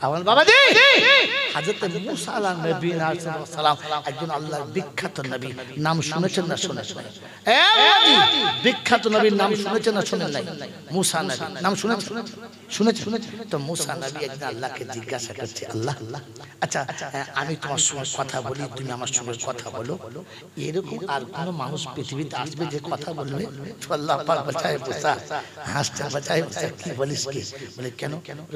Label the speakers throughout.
Speaker 1: আমার বাবাজি হযরত মুসা আলাইহিস সালাম একজন আল্লাহর বিখ্যাত নবী, নাম শুনেছেন না শুনেছেন? এ বাবাজি বিখ্যাত নবীর নাম শুনেছেন না শুনেন নাই? মুসা নবী নাম শুনেছেন? শুনেছেন? তো মুসা নবী একদিন আল্লাহকে জিজ্ঞাসা করছে, আল্লাহ আচ্ছা আমি তোমার সঙ্গে কথা বলি, তুমি আমার সঙ্গে কথা বলো, এরকম আর কোন মানুষ পৃথিবীতে আসবে যে কথা বলবে? তো আল্লাহ পাক বাঁচায় মুসা, হাসতে বাঁচায় মুসা, কি বলিস কি? বলে কেন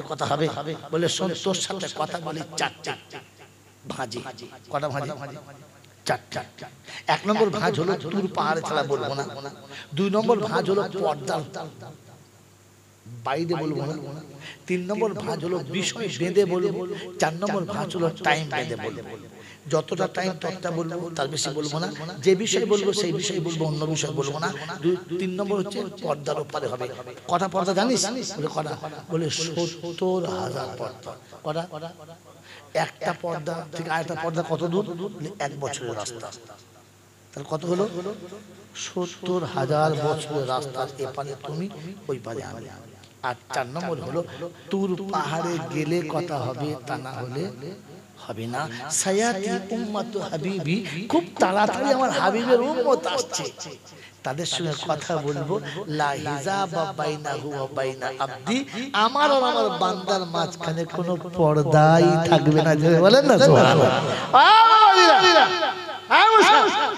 Speaker 1: কথা হবে? বলে শোন, তোর সাথে কথা বলি চারটা ভাঁজি। কটা ভাঁজি? চারটা। এক নম্বর ভাঁজ হলো তুর পাহাড়ে ছাড়া বলবো না। দুই নম্বর ভাঁজ হলো পর্দা বাইরে বলবো না। তিন নম্বর ভাঁজ হলো বিষয় বেঁধে বলবো। চার নম্বর ভাঁজ হলো টাইম বেঁধে বলবো। যতটা টাইম ততটা বলবো, তার বেশি বলবো না। যে বিষয় বলবো সেই বিষয় বলবো, অন্য বিষয় বলবো না। তিন নম্বর হচ্ছে পর্দার উপরে হবে। কটা পর্দা জানিস? বলে কটা? বলে ৭০,০০০ পর্দা। কটা? একটা পর্দা থেকে আরেকটা পর্দা কত দূর? ১ বছরের রাস্তা। তাহলে কত হলো? ৭০,০০০ বছরের রাস্তা, এপারে তুমি ওই পারে আমি। আর ৪ নম্বর হলো তুর পাহাড়ে গেলে কথা হবে, তা না হলে হবে না। সায়াতি উম্মাতু হাবিবি, খুব তাড়াতাড়ি আমার হাবিবের উম্মত আসছে, তাদের সঙ্গে কথা বলবো। লা হিজাবা বাইনাহু ওয়া বাইনা আবদি, আমার আর আমার বান্দার মাঝখানে কোনো পর্দাই থাকবে না। যে বলেন না সুবহানাল্লাহ,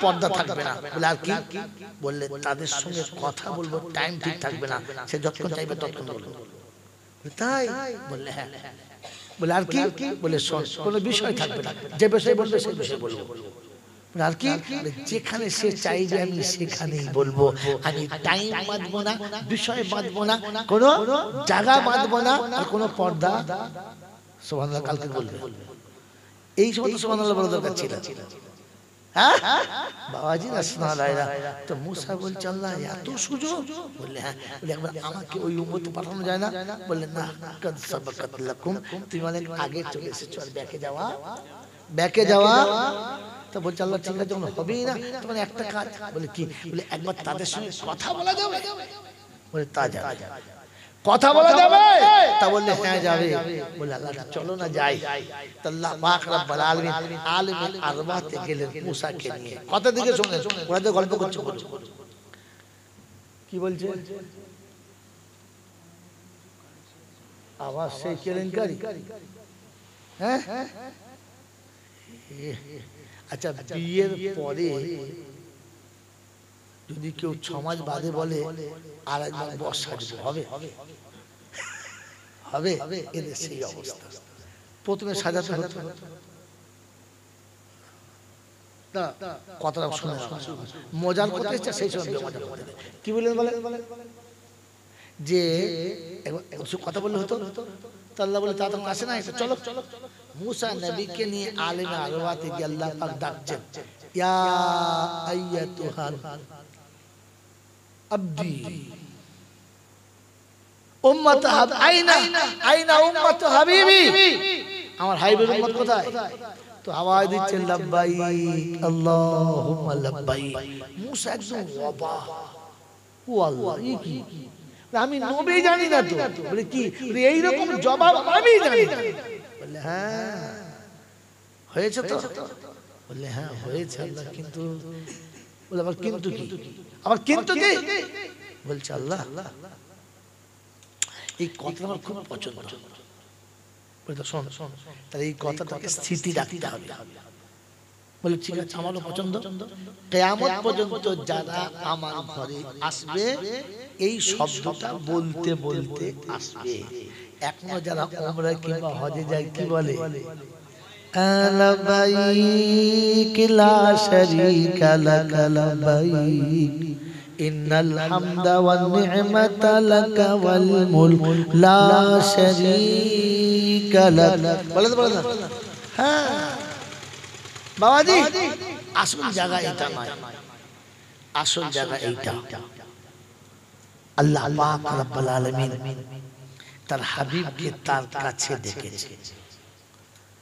Speaker 1: পর্দা থাকবে না। বলে আর কি? বললে তাদের সঙ্গে কথা বলবো, টাইম ঠিক থাকবে না, সে যতক্ষণ চাইবে ততক্ষণ বলবো। তাই? বললে হ্যাঁ। বলে আর কি? বলে শোন, কোনো বিষয় থাকবে না, যে বিষয় বলবে সেই বিষয় বলবো। আর কি? যেখানে সে চাইবে আমি সেখানেই বলবো। আমি টাইম বাঁধবো না, বিষয় বাঁধবো না, কোনো জায়গা বাঁধবো না, আর কোনো পর্দা। সুবহানাল্লাহ কালকে বলবে। এই সময় তো সুবহানাল্লাহ বলা দরকার ছিল। হ্যাঁ বাবাজি রাসূলুল্লাহ। তো মুসা বলছে আল্লাহ এত সুযোগ? বললে হ্যাঁ। বলে একবার আমাকে ওই উম্মতে পাঠানো যায় না? বললেন না, কাদ সাবাকাত লাকুম, তুমি অনেক আগে চলে এসেছো, আর ব্যাকে যাওয়া। তো বলছে আল্লাহ ঠিক আছে, যখন হবেই না তোমার একটা কাজ। বলে কি? বলে একবার তাদের সঙ্গে কথা বলা যাবে? বলে তা যাবে। কথা বলা যাবে? তা বললে হ্যাঁ যাবে। বলে আল্লাহ চলো না যাই। তো আল্লাহ পাক রব্বুল আলামিন আলিমুল আরওয়াতে গেলেন মুসাকে নিয়ে। কথা দিকে শুনেন, ওরা তো গল্প করছে। কি বলছে? আবার সেই কেলেঙ্কারি। হ্যাঁ আচ্ছা, বিয়ের পরে যদি কেউ 6 মাস বাদে বলে আর একবার বস সাজবো, হবে? হবে? এদের সেই অবস্থা। প্রথমে সাজাতে হতো না। কথাটা শুনে মজার কথা এসছে, সেই সময় মজা করতে। কি বললেন বলে যে কথা বললে হতো। তো আল্লাহ বলে তা তখন আসে না, চলো। মুসা নবীকে নিয়ে আলিমে আরওয়াতে গিয়ে আল্লাহ পাক ডাকছেন, ইয়া আইয়াতুহাল আবদি উম্মাত আইনা উম্মাত হাবিবি, আমার হাবিবের উম্মত কোথায়? তো আওয়াজ দিচ্ছেন লাব্বাইক আল্লাহুম্মা লাব্বাইক। মুসা একদম অবাক, ও আল্লাহ এই কি? আমি নবী জানি না তো। বলে কি? এই রকম জবাব আমি জানি না। বলে হ্যাঁ হয়েছে তো? বলে হ্যাঁ হয়েছে আল্লাহ, কিন্তু। বলে আবার কিন্তু কি? আবার কিন্তু কি? বলছে আল্লাহ এই কথা আমার খুব পছন্দ। বলে শোন, তাহলে এই কথাটাকে স্থিতি রাখতে হবে। বলে ঠিক আছে, আমারও পছন্দ। কিয়ামত পর্যন্ত যারা আমার ঘরে আসবে এই শব্দটা বলতে বলতে আসবে। এখনো যারা উমরা কিংবা হজে যায় কি বলে? লাব্বাইক লা শারীকা লাক লাব্বাইক ইন্নাল হামদা ওয়ান নি'মাতা লাকা ওয়াল মুলক লা শারীকা লাক। বলে না? হ্যাঁ বাবাজি, আসল জায়গা এটা নয়, আসল জায়গা এইটা। আল্লাহ পাক রব্বুল আলামিন তার হাবিবকে তার কাছে ডেকেছে।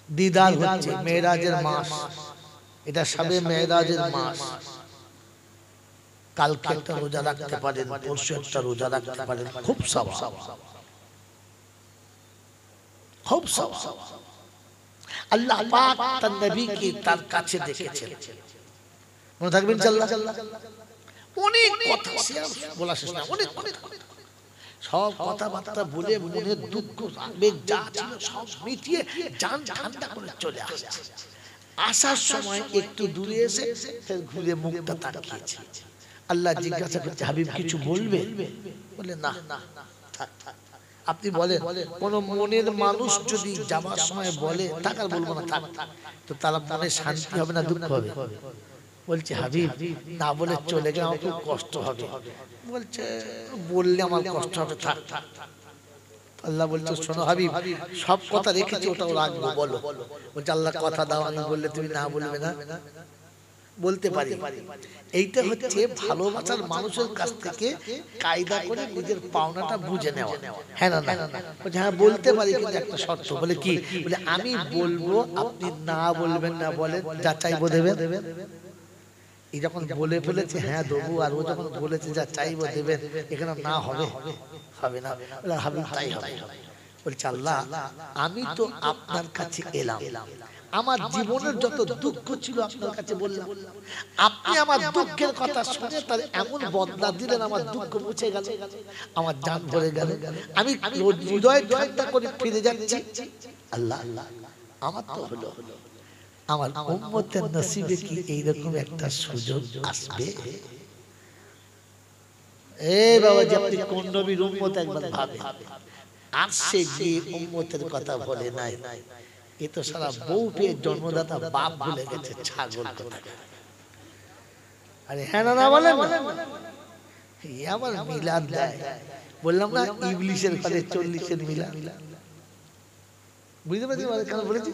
Speaker 1: দিদার হচ্ছে মেরাজের মাস, এটা সবে মেরাজের মাস। কালকে একটা রোজা রাখতে পারেন, পরশু একটা রোজা রাখতে পারেন, খুব সওয়াব। খুব সওয়াব। আল্লাহ পাক তার নবীকে তার কাছে ডেকেছেন, মনে থাকবে ইনশাআল্লাহ। অনেক কথা বলা শেষ না, অনেক সব কথাবার্তা বলে মনের দুঃখ আবেগ যা ছিল সব মিটিয়ে জান ঠান্ডা করে চলে আসছে। আসার সময় একটু দূরে এসে ফের ঘুরে মুখটা তাকিয়েছে। আল্লাহ জিজ্ঞাসা করছে, হাবিব কিছু বলবে? বলে না, আপনি বলেন। কোন মনের মানুষ যদি যাবার সময় বলে থাক আর বলবো না থাক, তো তার মনে শান্তি হবে না দুঃখ হবে? বলছে হাবিব না বলে চলে গেলে আমার খুব কষ্ট হবে। বলছে বললে আমার কষ্ট হবে, থাক। আল্লাহ বলছে শোনো হাবিব, সব কথা রেখেছি ওটাও রাখবো, বলো। বলছে আল্লাহ কথা দাও, আমি বললে তুমি না বলবে না? বলতে পারি। এইটা হচ্ছে ভালোবাসার মানুষের কাছ থেকে কায়দা করে নিজের পাওনাটা বুঝে নেওয়া। হ্যাঁ না না, বলছে হ্যাঁ বলতে পারি, কিন্তু একটা শর্ত। বলে কি? বলে আমি বলবো, আপনি না বলবেন না, বলে যা চাইবো দেবেন। এই যখন বলে ফেলেছে হ্যাঁ দেবো, আর ও যখন বলেছে যা চাইবো দেবেন, এখানে না হবে? হবে না। হাবিব তাই হবে। বলছে আল্লাহ আমি তো আপনার কাছে এলাম, আমার জীবনের যত দুঃখ ছিল আপনার কাছে বললাম, আপনি আমার দুঃখের কথা শুনে তার এমন বদলা দিলেন, আমার দুঃখ মুছে গেল, আমার জান ভরে গেল, আমি হৃদয় ঠান্ডা করে ফিরে যাচ্ছি। আল্লাহ আমার তো হলো, আমার উম্মতের নসিবে কি এইরকম একটা সুযোগ আসবে? এই বাবা, যে আপনি কোন নবীর উম্মত একবার ভাবে, আর সে গিয়ে উম্মতের কথা বলে নাই। এ তো সারা বউ পেয়ে জন্মদাতা বাপ ভুলে গেছে, ছাগল কথা। আরে হ্যাঁ না বলেন, আবার মিলাদ দেয়। বললাম না ইবলিশের ঘরে 40-এর মিলাদ। বুঝতে পারছি কেন বলেছি?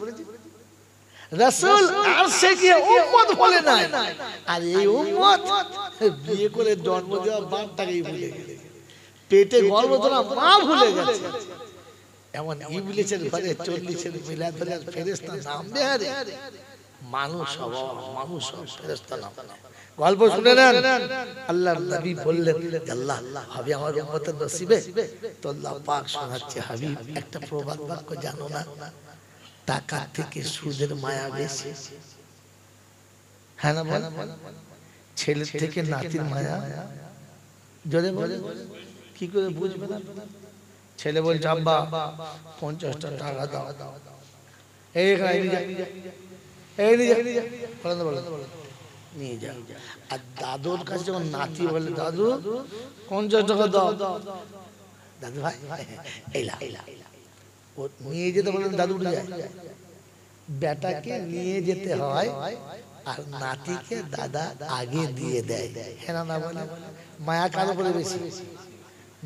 Speaker 1: রাসূল আরশে গিয়ে উম্মত বলে নাই, আর এই উম্মত বিয়ে করে জন্ম দেওয়া বাপটাকেই ভুলে গেছে, পেটে গর্ভ ধরা মা ভুলে গেছে। এমন ইবলিশের ঘরে 40-এর মিলাদ হলে ফেরেশতা নামবে? আরে মানুষ হব, মানুষ ফেরেশতা নামবে। গল্প শুনে নেন। আল্লাহর নবী বললেন আল্লাহ হবে আমার উম্মতের নসিবে? তো আল্লাহ পাক শোনাচ্ছে, হাবিব একটা প্রবাদ বাক্য জানো না, টাকা থেকে সুদের মায়া বেশি। হ্যাঁ না বল? ছেলে থেকে নাতির মায়া। জোরে বলে কি করে বুঝবে না? ছেলে বলছে আব্বা 50টা টাকা দাও, এই নিয়ে যা। আর দাদুর কাছে যখন নাতি বলে দাদু 50 টাকা দাও, দাদু ভাই এলা ও নিয়ে যেতে বলেন, দাদু উঠে যায়। বেটাকে নিয়ে যেতে হয় আর নাতিকে দাদা আগে দিয়ে দেয়। হ্যাঁ না বলে? মায়া কার উপরে বেশি?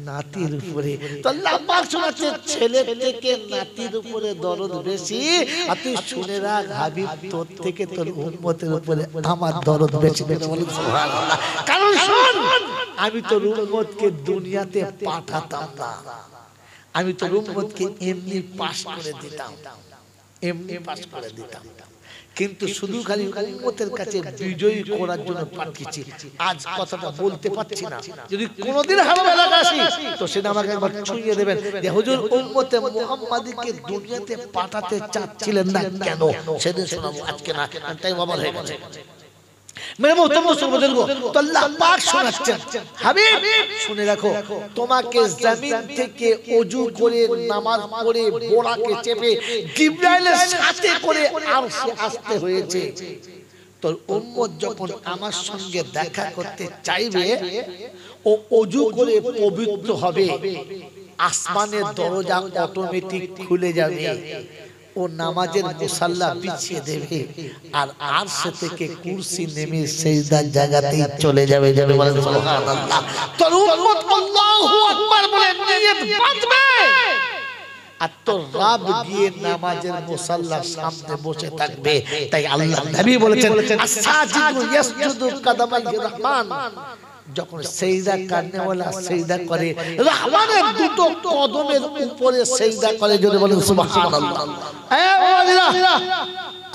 Speaker 1: নাতির উপরে। তো আল্লাহ পাক শোনাচ্ছে ছেলে থেকে নাতির উপরে দরদ বেশি। আর তুই শুনে রাখ হাবিব, তোর থেকে তোর উম্মতের উপরে আমার দরদ বেশি। বলুন সুবহানাল্লাহ। কারণ শোন, আমি তোর উম্মতকে দুনিয়াতে পাঠাতাম না, আমি তোর উম্মতকে এমনি পাস করে দিতাম, এমনি পাস করে দিতাম, কিন্তু শুধু খালি উম্মতের কাছে বিজয়ী করার জন্য পাঠিয়েছি। আজ কথাটা বলতে পারছি না, যদি কোনোদিন হারাম এলাকা আসি তো সেটা আমাকে একবার ছুঁয়ে দেবেন যে হুজুর উম্মতে মুহাম্মাদীকে দুনিয়াতে পাঠাতে চাচ্ছিলেন না কেন, সেদিন শোনাবো, আজকে না, টাইম ওভার হয়ে গেছে। মেরে মুহতারাম মুসলমান, তো আল্লাহ পাক শোনাচ্ছেন হাবিব শুনে রাখো, তোমাকে জমিন থেকে ওযু করে নামাজ পড়ে বোরাকে চেপে জিবরাইলের সাথে করে আরশে আসতে হয়েছে। তোর উম্মত যখন আমার সঙ্গে দেখা করতে চাইবে, ও ওযু করে পবিত্র হবে, আসমানের দরজা অটোমেটিক খুলে যাবে, ও নামাজের মুসাল্লা বিছিয়ে দেবে, আর আরশ থেকে কুরসি নেমে সিজদার জায়গাতেই চলে যাবে। যাবে বলেন সুবহানাল্লাহ। তোর উম্মত আল্লাহু আকবার বলে নিয়ত বাঁধবে, আর তোর রব গিয়ে নামাজের মুসাল্লার সামনে বসে থাকবে। তাই আল্লাহ নবী বলেছেন আস-সাজিদু ইয়াসজুদু কাদামাই রহমান, যখন সিজদা করনেওয়ালা সিজদা করে, রহমানের দুটো কদমের উপরে সিজদা করে। যদি বলেন সুবহানাল্লাহ।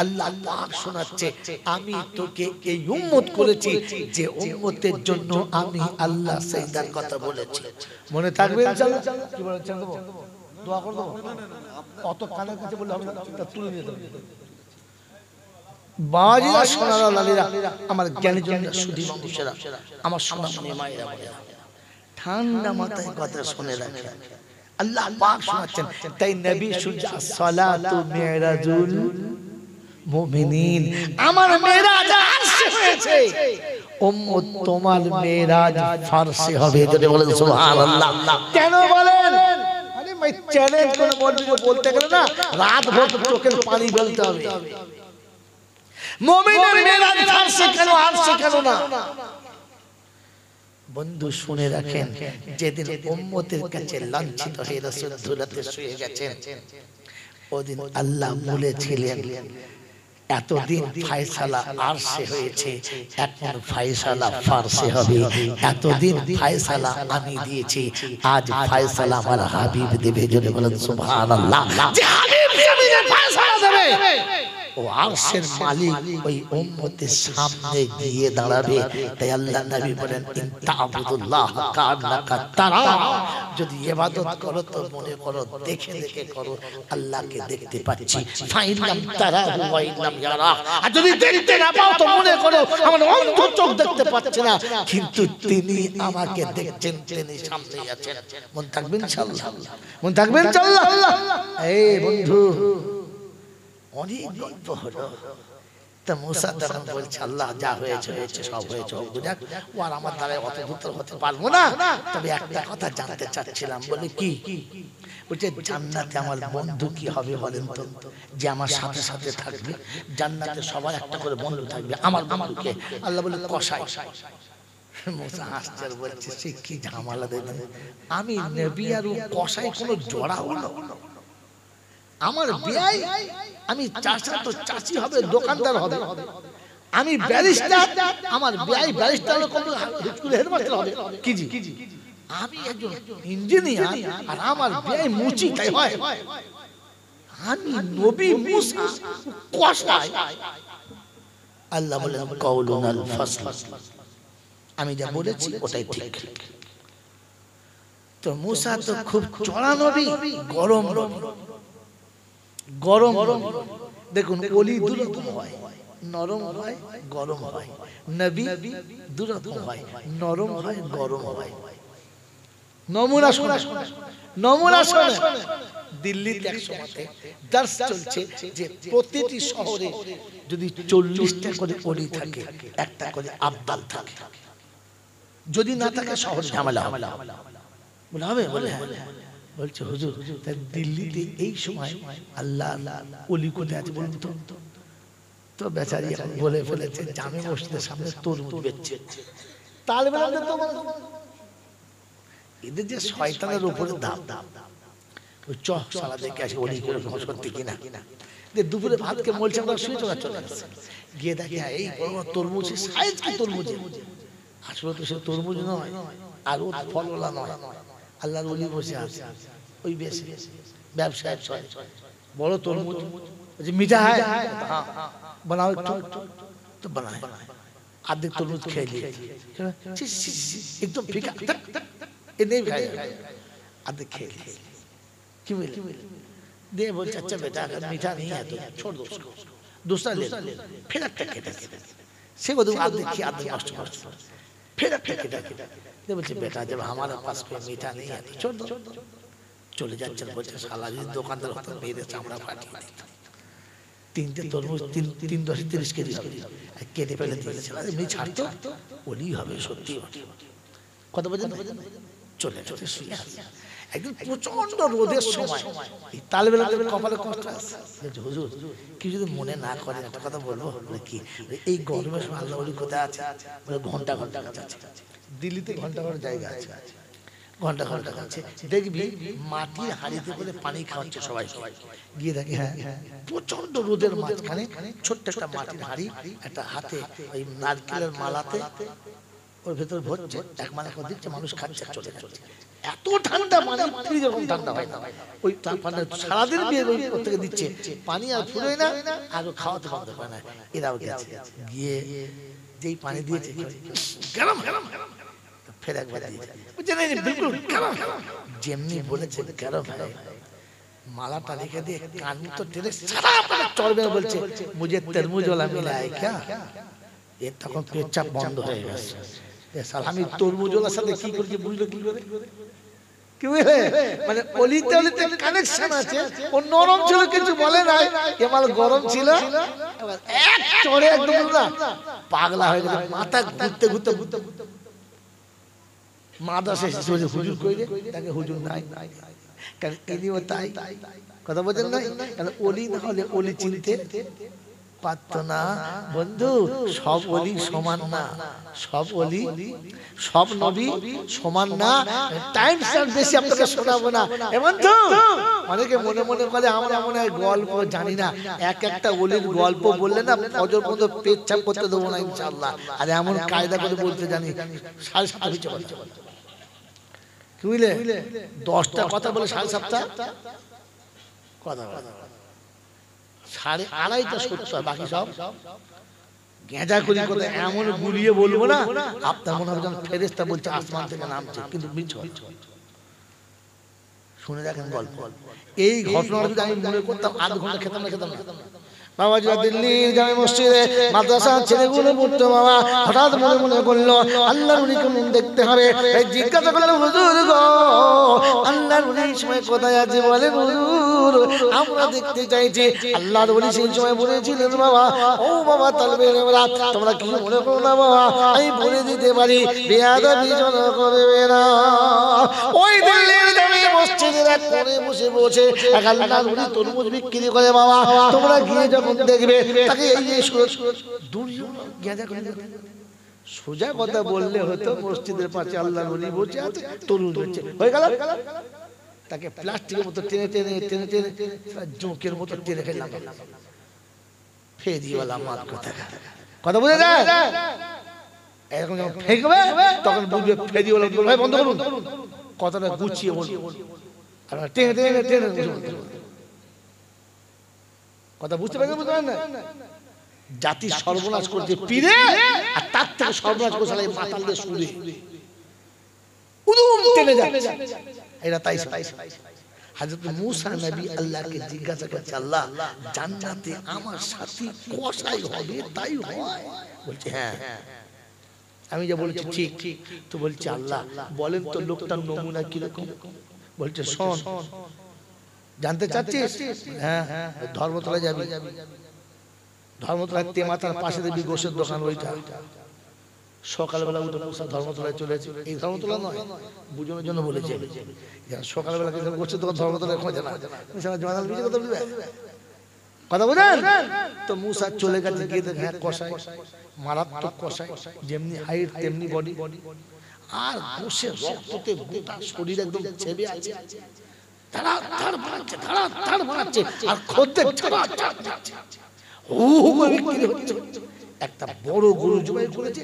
Speaker 1: আল্লাহ পাক শোনাচ্ছে, আমি তোকে এই উম্মত করেছি যে উম্মতের জন্য আমি আল্লাহ সিজদার কথা বলেছি। মনে থাকবে ইনশাআল্লাহ? কি বলেছেন? দোয়া করে দেবো অত কানের কাছে বললে হবে না, তুলে নিয়ে দেবো। বাজিরা সোনারা লালিরা আমার জ্ঞানী জনেরা সুধী মানুষেরা আমার সোনামণি মায়েরা বোনেরা ঠান্ডা মাথায় কথা শুনে রাখে। আল্লাহ পাক শোনাচ্ছেন, তাই নবী সুজা সালাতু মিরাজুল মুমিনিন, আমার মেরাজ আরশে হয়েছে, উম্মত তোমার মেরাজ ফারসে হবে। যদি বলেন সুবহানাল্লাহ। কেন বলেন? আরে ভাই চ্যালেঞ্জ করে বলতে গেলে না রাত ভর চোখের পানি ফেলতে হবে। মুমিনের মেরাজ ফারসে কেন, আরশে কেন না? বন্ধু শুনে রাখেন, যেদিন উম্মতের কাছে লাঞ্ছিত হয়ে রাসূল ধুলাতে শুয়ে গেছেন, ওদিন আল্লাহ বলেছিলেন এতদিন ফায়সালা আরশে হয়েছে, এখন ফায়সালা ফারসে হবে। এতদিন ফায়সালা আমি দিয়েছি, আজ ফায়সালা আমার হাবিব দেবে। যদি বলেন সুবহানাল্লাহ। যে হাবিব জমিনে ফায়সালা দেবে, ও আরশের মালিক ওই উম্মতের সামনে গিয়ে দাঁড়াবে। তাই আল্লাহ নবী বলেন, ইনতাবুদুল্লাহ কান্নাকা তারা, যদি ইবাদত করো তো মনে করো দেখে দেখে করো, আল্লাহকে দেখতে পাচ্ছি। ফাইনাম তারা ওয়া ইনলাম ইয়ারা, আর যদি দেখতে না পাও তো মনে করো আমার অন্ধ চোখ দেখতে পাচ্ছে না, কিন্তু তিনি আমাকে দেখছেন, তিনি সামনে আছেন। মন থাকবেন ইনশাআল্লাহ, মন থাকবেন ইনশাআল্লাহ। এই বন্ধু অনেক গল্প হলো। তা মুসা তখন বলছে, আল্লাহ যা হয়েছে হয়েছে, সব হয়েছে হোক যাক, ও আর আমার দ্বারা অত দূর হতে পারবো না। তবে একটা কথা জানতে চাচ্ছিলাম। বলে কি? বলছে জান্নাতে আমার বন্ধু কি হবে বলেন তো, যে আমার সাথে সাথে থাকবে। জান্নাতে সবার একটা করে বন্ধু থাকবে, আমার বন্ধুকে আল্লাহ বলে কসাই। মুসা হাসছে আর বলছে, সে কি ঝামেলা দেবেন, আমি নবী আর কসাই কোনো জোড়া হলো? আমার বিয়াই, আমি চাচা তো চাচি হবে, দোকানদার হবে। আমি ব্যারিস্টার, আমার বিয়াই ব্যারিস্টার স্কুলে হেডমাস্টার হবে। কি জি, আমি একজন ইঞ্জিনিয়ার আর আমার বিয়াই মুচি, তাই হয়? আমি নবী মুসা কসাই। আল্লাহ বলেন কাউলুন আল ফাসল, আমি যা বলেছি ওটাই ঠিক। তো মুসা তো খুব চড়া নবী, গরম গরম। দেখুন ওলি দুরকম হয়, নরম হয় গরম হয়। নবী দুরকম হয়, নরম হয় গরম হয়। নমুনা শোনা, নমুনা শোনা। দিল্লিতে এক সময়তে দার্স চলছে যে প্রতিটি শহরে যদি 40টা করে ওলি থাকে, একটা করে আব্দাল থাকে। যদি না থাকে শহর ঝামেলা হবে। বলে হবে? বলে বলছে হুজুর দিল্লিতে এই সময় আল্লাহ ওলি কোথায় আছে বলুন তো? তো বেচারি বলে ফেলেছে জামে মসজিদের সামনে তরমুজ বেচছে। তাহলে এদের যে শয়তানের উপরে দাম, ওই চক সালা দেখে আসে ওলি করে সত্যি কিনা। দুপুরে ভাতকে বলছে আমরা শুয়ে চলে আসছে, গিয়ে দেখে এই তরমুজ সাইজ কি তরমুজ, আসলে তো সে তরমুজ নয় আর ও ফলওয়ালা নয়। আল্লাহর ওলি বসে আছে ওই বেশি ব্যবসায় বড় তরমুজ, মিঠা হয় বানাও একটু, তো বানায় আর্ধেক তরমুজ খেয়ে নিয়েছি, একদম ফিকা আর্ধেক খেয়ে নিয়েছি। কি বলি দিয়ে বলছে আচ্ছা বেটা अगर मीठा नहीं है तो छोड़ दो उसको, दूसरा ले फिर একটা কেটে সে বলছে আর্ধেক খেয়ে আর্ধেক নষ্ট করছে, फिर একটা কেটে দিয়ে বলছে বেটা जब हमारे पास कोई मीठा नहीं है तो छोड़ दो। চলে যাচ্ছে, বলছে শালা যদি দোকানদার হতো মেয়েদের চামড়া ফাটিয়ে দিত। তিনটে তরমুজ 3 10 30 কেজি হবে, কেটে ফেলে দিয়েছে। এমনি ছাড়তো ওলি হবে সত্যি। কত বলছে চলে যাচ্ছে শুয়ে আছে। একদিন প্রচন্ড রোদের সময় তালে বেলা কপালে কষ্ট আছে, হুজুর কি যদি মনে না করেন একটা কথা বলবো। কি এই গরমের সময় আল্লাহ ওলি কোথায় আছে? ঘন্টা ঘন্টা আছে, দিল্লিতে ঘন্টা ঘন্টা জায়গা আছে, ঘন্টা ঘন্টা খাচ্ছে। দেখবি মাটির হাঁড়িতে করে পানি খাওয়াচ্ছে সবাই, গিয়ে দেখে হ্যাঁ প্রচন্ড রোদের মাঝখানে ছোট্ট একটা মাটির হাঁড়ি, একটা হাতে ওই নারকেলের মালাতে ওর ভেতর ভরছে, এক মালা করে দিচ্ছে, মানুষ খাচ্ছে চলে যাচ্ছে। এত ঠান্ডা মানে যেরকম ঠান্ডা হয় না, ওই সারাদিন বিয়ে থেকে দিচ্ছে পানি আর ফুরোয় না, আর খাওয়াতে বন্ধ করে না। এরাও গেছে, গিয়ে যেই পানি দিয়েছে গরম গরম ফের একবার দিয়েছে, বিলকুল গরম যেমনি বলেছে গরম হয় मालाटा रेखे दिए कान में तो टेने सारा अपने चौड़े में बोलचे मुझे तरबूज वाला मिला है क्या ये तक पेचा बंद हो गया ये साला हमें तरबूज वाला साथ की करके बुझलो की करे क्यों है মানে অলিতে অলিতে কানেকশন আছে ও নরম ছিল কিছু বলে নাই এ মাল গরম ছিল এক চড়ে একদম না পাগলা হয়ে গেল মাথা ঘুরতে ঘুরতে মাদাসে এসে হুজুর কইরে তাকে হুজুর নাই কারণ ইনিও তাই কথা বলেন না কারণ ওলি না হলে ওলি চিনতে পারতো না বন্ধু সব ওলি সমান না সব ওলি সব নবী সমান না টাইম স্ট্যাম্প বেশি আপনাকে শোনাবো না এ বন্ধু অনেকে মনে মনে করে আমরা মনে হয় গল্প জানি না এক একটা ওলির গল্প বললে না ফজর পর্যন্ত পেচ্ছাপ করতে দেবো না ইনশাআল্লাহ আর এমন কায়দা করে বলতে জানি 7:30 ভিতরে কথা কি বুঝলে 10টা কথা বলে 7:30 কথা 2:30টা সত্য বাকি সব গেঁজা করি করে এমন গুলিয়ে বলবো না আপনার মনে হবে যেন ফেরেশতা বলছে আসমান থেকে নামছে কিন্তু মিছ শুনে দেখেন গল্প এই ঘটনাটা যদি আমি মনে করতাম আধ ঘন্টা খেতাম না বাবা যা দিল্লির জামে মসজিদে মাদ্রাসা ছেলেগুলো পড়তো বাবা হঠাৎ মনে করলো আল্লাহর ওলি কেমন দেখতে হবে এই জিজ্ঞাসা করলেন হুজুর গো আল্লাহর ওলি সময় কোথায় আছে বলেন হুজুর আমরা দেখতে চাইছি আল্লাহর ওলি সেই সময় বলেছিলেন বাবা ও বাবা তালবে তোমরা কি মনে করো না বাবা আমি বলে দিতে পারি বেয়াদবি যেন করবে না ওই দিল্লির জামে মসজিদের এক কোণে বসে এক আল্লাহর ওলি তরমুজ বিক্রি করে বাবা তোমরা গিয়ে দেখবে তাকে এই গেঁজা করে সোজা কথা বললে হতো মসজিদের পাশে আল্লাহর ওলি বসে আছে তরুণ হচ্ছে হয়ে গেল তাকে প্লাস্টিকের মতো টেনে জোঁকের মতো টেনে খেলাম ফেরিওয়ালা মাল কথা বুঝে যায় এরকম যখন ফেঁকবে তখন বুঝবে ফেরিওয়ালা ভাই বন্ধ করুন কথাটা গুছিয়ে বলবো আর টেনে কথা বুঝতে পারেন না জাতি সর্বনাশ করছে পীরে আর তার থেকে সর্বনাশ করছে এই মাতালদের সুরে উদুম টেনে যাচ্ছে এরা তাই হযরত মূসা নবী আল্লাহকে জিজ্ঞাসা করছে আল্লাহ জান্নাতে আমার সাথী কসাই হবে তাই হয় বলছে হ্যাঁ আমি যা বলছি ঠিক তো বলছে আল্লাহ বলেন তো লোকটার নমুনা কি রকম বলছে শোন জানতে চাচ্ছিস হ্যাঁ ধর্মতলা যাবি ধর্মতলায় তেমাতার পাশে দেখবি গোশের দোকান ওইটা সকালবেলা উঠে মুসা ধর্মতলায় চলেছে এই ধর্মতলা নয় বুঝানোর জন্য বলেছে সকালবেলা গোশের দোকান ধর্মতলায় খোঁজে না কথা বোঝেন তো মুসা চলে গেছে গিয়ে দেখে হ্যাঁ কষাই মারাত্মক কষাই যেমনি হাইট তেমনি বডি আর গোশের রক্ততে গোটা শরীর একদম ছেবে আছে একটা বড় গরু জবাই করেছে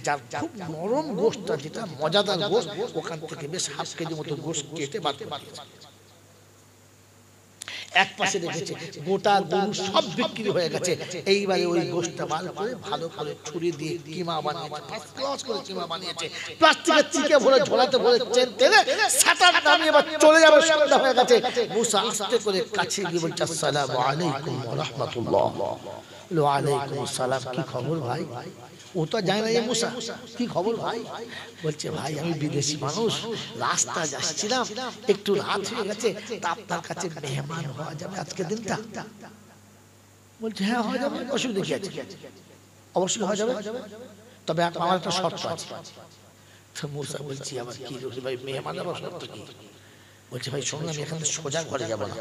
Speaker 1: যার খুব নরম গোশটা যেটা মজাদার গোশ ওখান থেকে বেশ 1/2 কেজি মতো গোশ কেটে বার করে দিয়েছে এক পাশে রেখেছে গোটা গরু সব বিক্রি হয়ে গেছে এইবারে ওই গোশটা বার করে ভালো করে ছুরি দিয়ে কিমা বানিয়েছে ফার্স্ট ক্লাস করে কিমা বানিয়েছে প্লাস্টিকের চিকে ভরে ঝোলাতে ভরে চেন টেনে সাতার নামিয়ে এবার চলে যাবে সন্ধ্যা হয়ে গেছে মুসা আস্তে করে কাছে গিয়ে বলছে আসসালামু আলাইকুম ওয়া রাহমাতুল্লাহ ওয়া আলাইকুম আসসালাম কি খবর ভাই ও তো জানে না এই মুসা কি খবর ভাই বলছে ভাই আমি বিদেশি মানুষ রাস্তা যাচ্ছিলাম একটু রাত হয়ে গেছে তা আপনার কাছে মেহমান হওয়া যাবে আজকে দিনটা বলছে হ্যাঁ হয়ে যাবে অসুবিধা কি আছে অবশ্যই হয়ে যাবে তবে আমার একটা শর্ত আছে তো মুসা বলছি আমার কি ভাই মেহমানের শর্ত কি বলছে ভাই শুনুন আমি এখান থেকে সোজা ঘরে যাবো না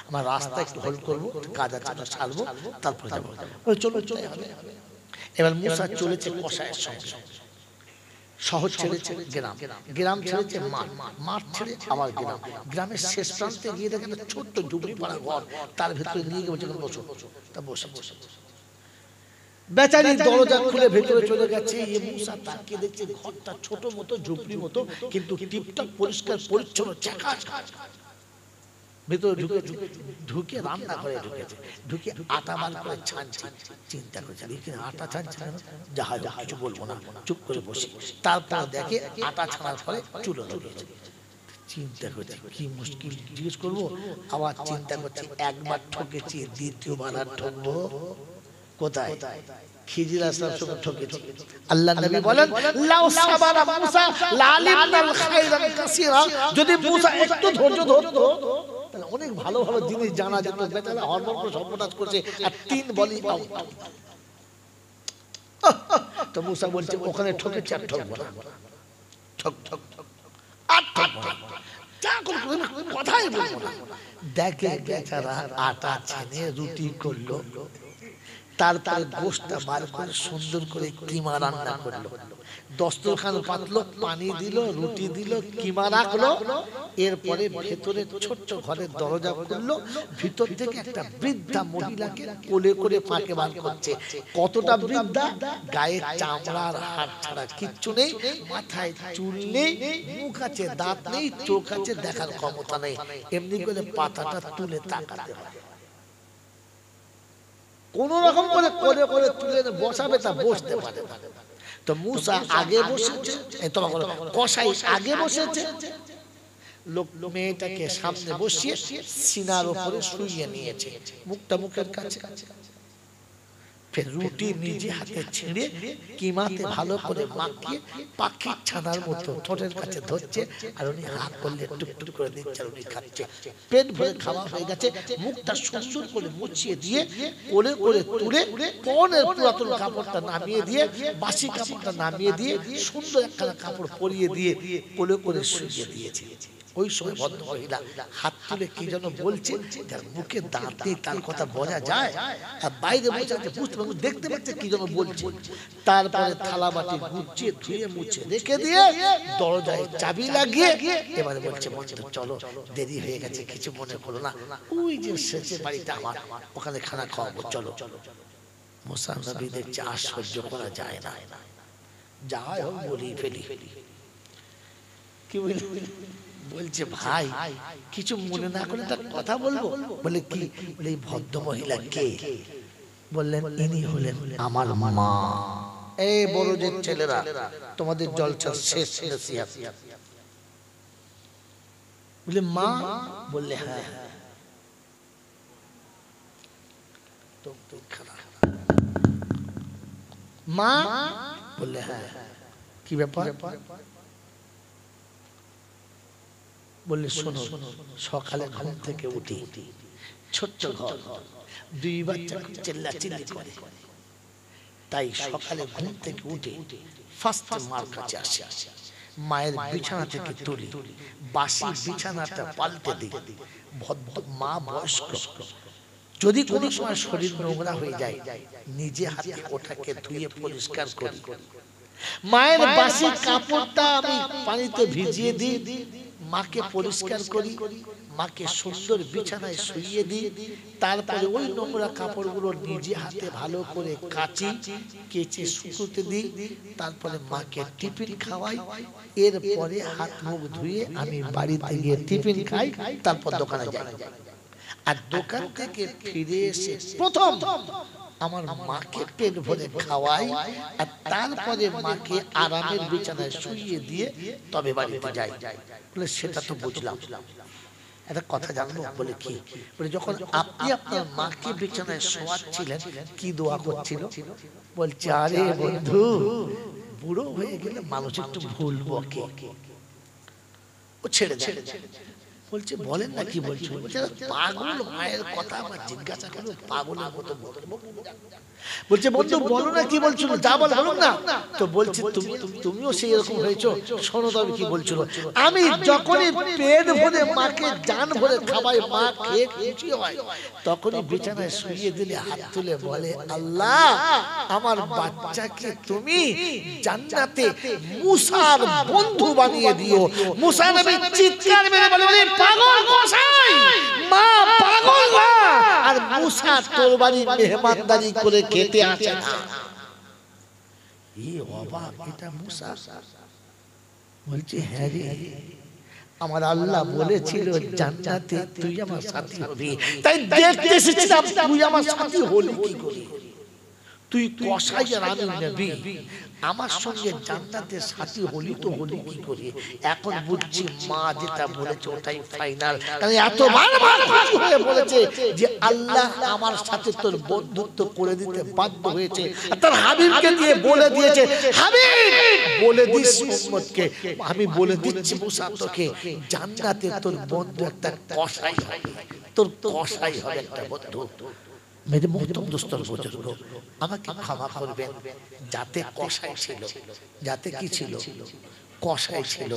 Speaker 1: আমার রাস্তা একটু হোল্ড করবো কাজ আছে ছাড়বো তারপরে যাবো চলো চলে হবে এবার মুসা চলেছে কসাইয়ের সঙ্গে শহর ছেড়েছে গ্রাম ছেড়েছে মাঠ ছেড়ে আবার গ্রামের শেষ প্রান্তে গিয়ে দেখে একটা ছোট্ট ঝুপড়ি পাড়া ঘর তার ভেতরে নিয়ে গিয়ে বলছে বসো তা বসে বেচারি দরজা খুলে ভেতরে চলে গেছে মুসা তাকিয়ে দেখছে ঘরটা ছোট মতো ঝুপড়ি মতো কিন্তু টিপটপ পরিষ্কার পরিচ্ছন্ন ভেতরে ঢুকে রান্না করে ঢুকে আটা বার করে ছানছে চিন্তা করছে আটা ছানছে যাহা কিছু বলবো না চুপ করে বসে তারপর দেখে আটা ছানার ফলে চুলো ধরিয়েছে চিন্তা করছি কি মুশকিল, জিজ্ঞেস করবো, আবার চিন্তা করছি একবার ঠকেছি, দ্বিতীয়বার আর ঠকবো কোথায়? খিজির আলাইহিস সালাম ঠকেছি। আল্লাহ নবী বলেন লাউ সাবারা মুসা লালিমনাল খায়রান কাসীরা, যদি মুসা একটু ধৈর্য ধরতো তাহলে অনেক ভালো ভালো জিনিস জানা যেত। বেচারা হরমর করে সর্বনাশ করছে আর 3 বলি আউট। তো মুসা বলছে ওখানে ঠকেছি আর ঠকবো না, ঠক ঠক আর ঠকবো না, যা করবো কথাই বলবো না। দেখে বেচারা আটা ছেনে রুটি করলো, তারপরে গোশতটা বার করে সুন্দর করে কিমা রান্না করলো, দস্তরখান পাতলো, পানি দিল, রুটি দিল, কিমা রাখলো। এরপরে ভেতরে ছোট্ট ঘরের দরজা খুললো, ভিতর থেকে একটা বৃদ্ধা মহিলাকে কোলে করে ফাঁকে বার করছে। কতটা বৃদ্ধা? গায়ে চামড়ার হাড় ছাড়া কিচ্ছু নেই, মাথায় চুল নেই, মুখ আছে দাঁত নেই, চোখ আছে দেখার ক্ষমতা নেই, এমনি করে পাতাটা তুলে তাকাতে হয়। কোন রকম করে কোলে করে তুলে বসাবে তা বসতে পারে না। তো মুসা আগে বসেছে, কসাই আগে বসেছে, লোক মেয়েটাকে সামনে বসিয়ে সিনার উপরে শুইয়ে নিয়েছে, মুখটা মুখের কাছে। ফের রুটি নিজে হাতে ছিঁড়ে কিমাতে ভালো করে মাখিয়ে পাখির ছানার মতো ঠোঁটের কাছে ধরছে, আর উনি হাত করলে টুকটুক করে দিচ্ছে, আর উনি খাচ্ছে। পেট ভরে খাওয়া হয়ে গেছে, মুখটা সুন্দর করে মুছিয়ে দিয়ে কোলে করে তুলে পরনের পুরাতন কাপড়টা নামিয়ে দিয়ে, বাসি কাপড়টা নামিয়ে দিয়ে, সুন্দর একটা কাপড় পরিয়ে দিয়ে কোলে করে শুইয়ে দিয়েছে। ওই সময় ভদ্র মহিলা হাত তুলে কি যেন বলছে, যার মুখে দাঁত নেই তার কথা বোঝা যায়, আর বাইরে বসে আছে বুঝতে পারছে, দেখতে পাচ্ছে কি যেন বলছে। তারপরে থালা বাটি গুছিয়ে ধুয়ে মুছে রেখে দিয়ে দরজায় চাবি লাগিয়ে এবারে বলছে বন্ধু চলো, দেরি হয়ে গেছে, কিছু মনে করো না, ওই যে শেষের বাড়িটা আমার, ওখানে খানা খাওয়াবো, চলো। মুসা নবী দেখছে আর সহ্য করা যায় না, যাই হোক বলি ফেলি। কি বলি? বলছে ভাই কিছু মনে না করে তার কথা বলবো। বলে কি? বলে এই ভদ্র মহিলা কে? বললেন ইনি হলেন আমার মা। এই বড় যে ছেলেরা, তোমাদের জলসার শেষ নসিহত। বলে মা? বললে হ্যাঁ। তো মা? বললে হ্যাঁ। কি ব্যাপার? বললে শোনো, সকালে ঘুম থেকে উঠি, ছোট্ট ঘর, 2 বাচ্চা চিল্লাচিল্লি করে, তাই সকালে ঘুম থেকে উঠে ফার্স্ট মার কাছে আসে, মায়ের বিছানা থেকে তুলি, বাসি বিছানাটা পাল্টে দিই। মা বয়স্ক, যদি কোনো সময় শরীর নোংরা হয়ে যায় নিজে হাতে ওটাকে ধুয়ে পরিষ্কার করি। মায়ের বাসি কাপড়টা আমি পানিতে ভিজিয়ে দিই, মাকে পরিষ্কার করি, মাকে সুন্দর বিছানায় শুইয়ে দিই। তারপরে ওই নোংরা কাপড়গুলো নিজে হাতে ভালো করে কাচি, কেচে শুকোতে দিই। তারপরে মাকে টিফিন খাওয়াই। এরপরে হাত মুখ ধুয়ে আমি বাড়িতে গিয়ে টিফিন খাই, তারপর দোকানে যাই। আর দোকান থেকে ফিরে এসে প্রথম আমার মাকে পেট ভরে খাওয়াই, আর তারপরে মাকে আরামের বিছানায় শুইয়ে দিয়ে তবে বাড়িতে যাই। বলে সেটা তো বুঝলাম, একটা কথা জানবো। বলে কি? বলে যখন আপনি আপনার মাকে বিছানায় শোয়াচ্ছিলেন কি দোয়া করছিল? বলছে আরে বন্ধু, বুড়ো হয়ে গেলে মানুষ একটু ভুল বকে, ও ছেড়ে দেয়। বলছে বলেন না কি বলছো? বলছে পাগল মায়ের কথা আমার জিজ্ঞাসা করো, পাগলের মতো বলছে বন্ধু বলো না কি বলছিল, যা বল বলুন না। তো বলছে তুমিও সেই রকম হয়েছো, শোনো তবে কি বলছিল। আমি যখনই পেট ভরে মাকে জান ভরে খাওয়াই, মা খেয়ে খুশি হয়, তখনই বিছানায় শুইয়ে দিলে হাত তুলে বলে আল্লাহ আমার বাচ্চাকে তুমি জান্নাতে মুসার বন্ধু বানিয়ে দিও। মুসা নবী চিৎকার মেরে বলে পাগল গোসাই, মা পাগল না, আর মুসা তোর বাড়ি মেহমানদারি করে খেতে আসে না। এই অবাক, এটা মুসা বলছে হ্যাঁ রে, আমার আল্লাহ বলেছিল জান্নাতে তুই আমার সাথী হবি, তাই দেখতে এসেছিলাম তুই আমার সাথী হলি কি করে। তুই কসাই আর আমি নবী, আমার সঙ্গে জান্নাতের সাথী হলি তো হলি কি করে? এখন বুঝছি মা যেটা বলেছে ওটাই ফাইনাল। কারণ এত বারবার খুশি হয়ে বলেছে যে আল্লাহ আমার সাথে তোর বন্ধুত্ব করে দিতে বাধ্য হয়েছে। আর তার হাবিবকে দিয়ে বলে দিয়েছে, হাবিব বলে দিস উম্মতকে, আমি বলে দিচ্ছি মুসা তোকে, জান্নাতে তোর বন্ধু একটা কসাই হবে, তোর কসাই হবে একটা বন্ধু। মেরে মোহতরম দোস্তর বুজুর্গ, আমাকে ক্ষমা করবেন, যাতে কসাই ছিল, যাতে কি ছিল? কসাই ছিল।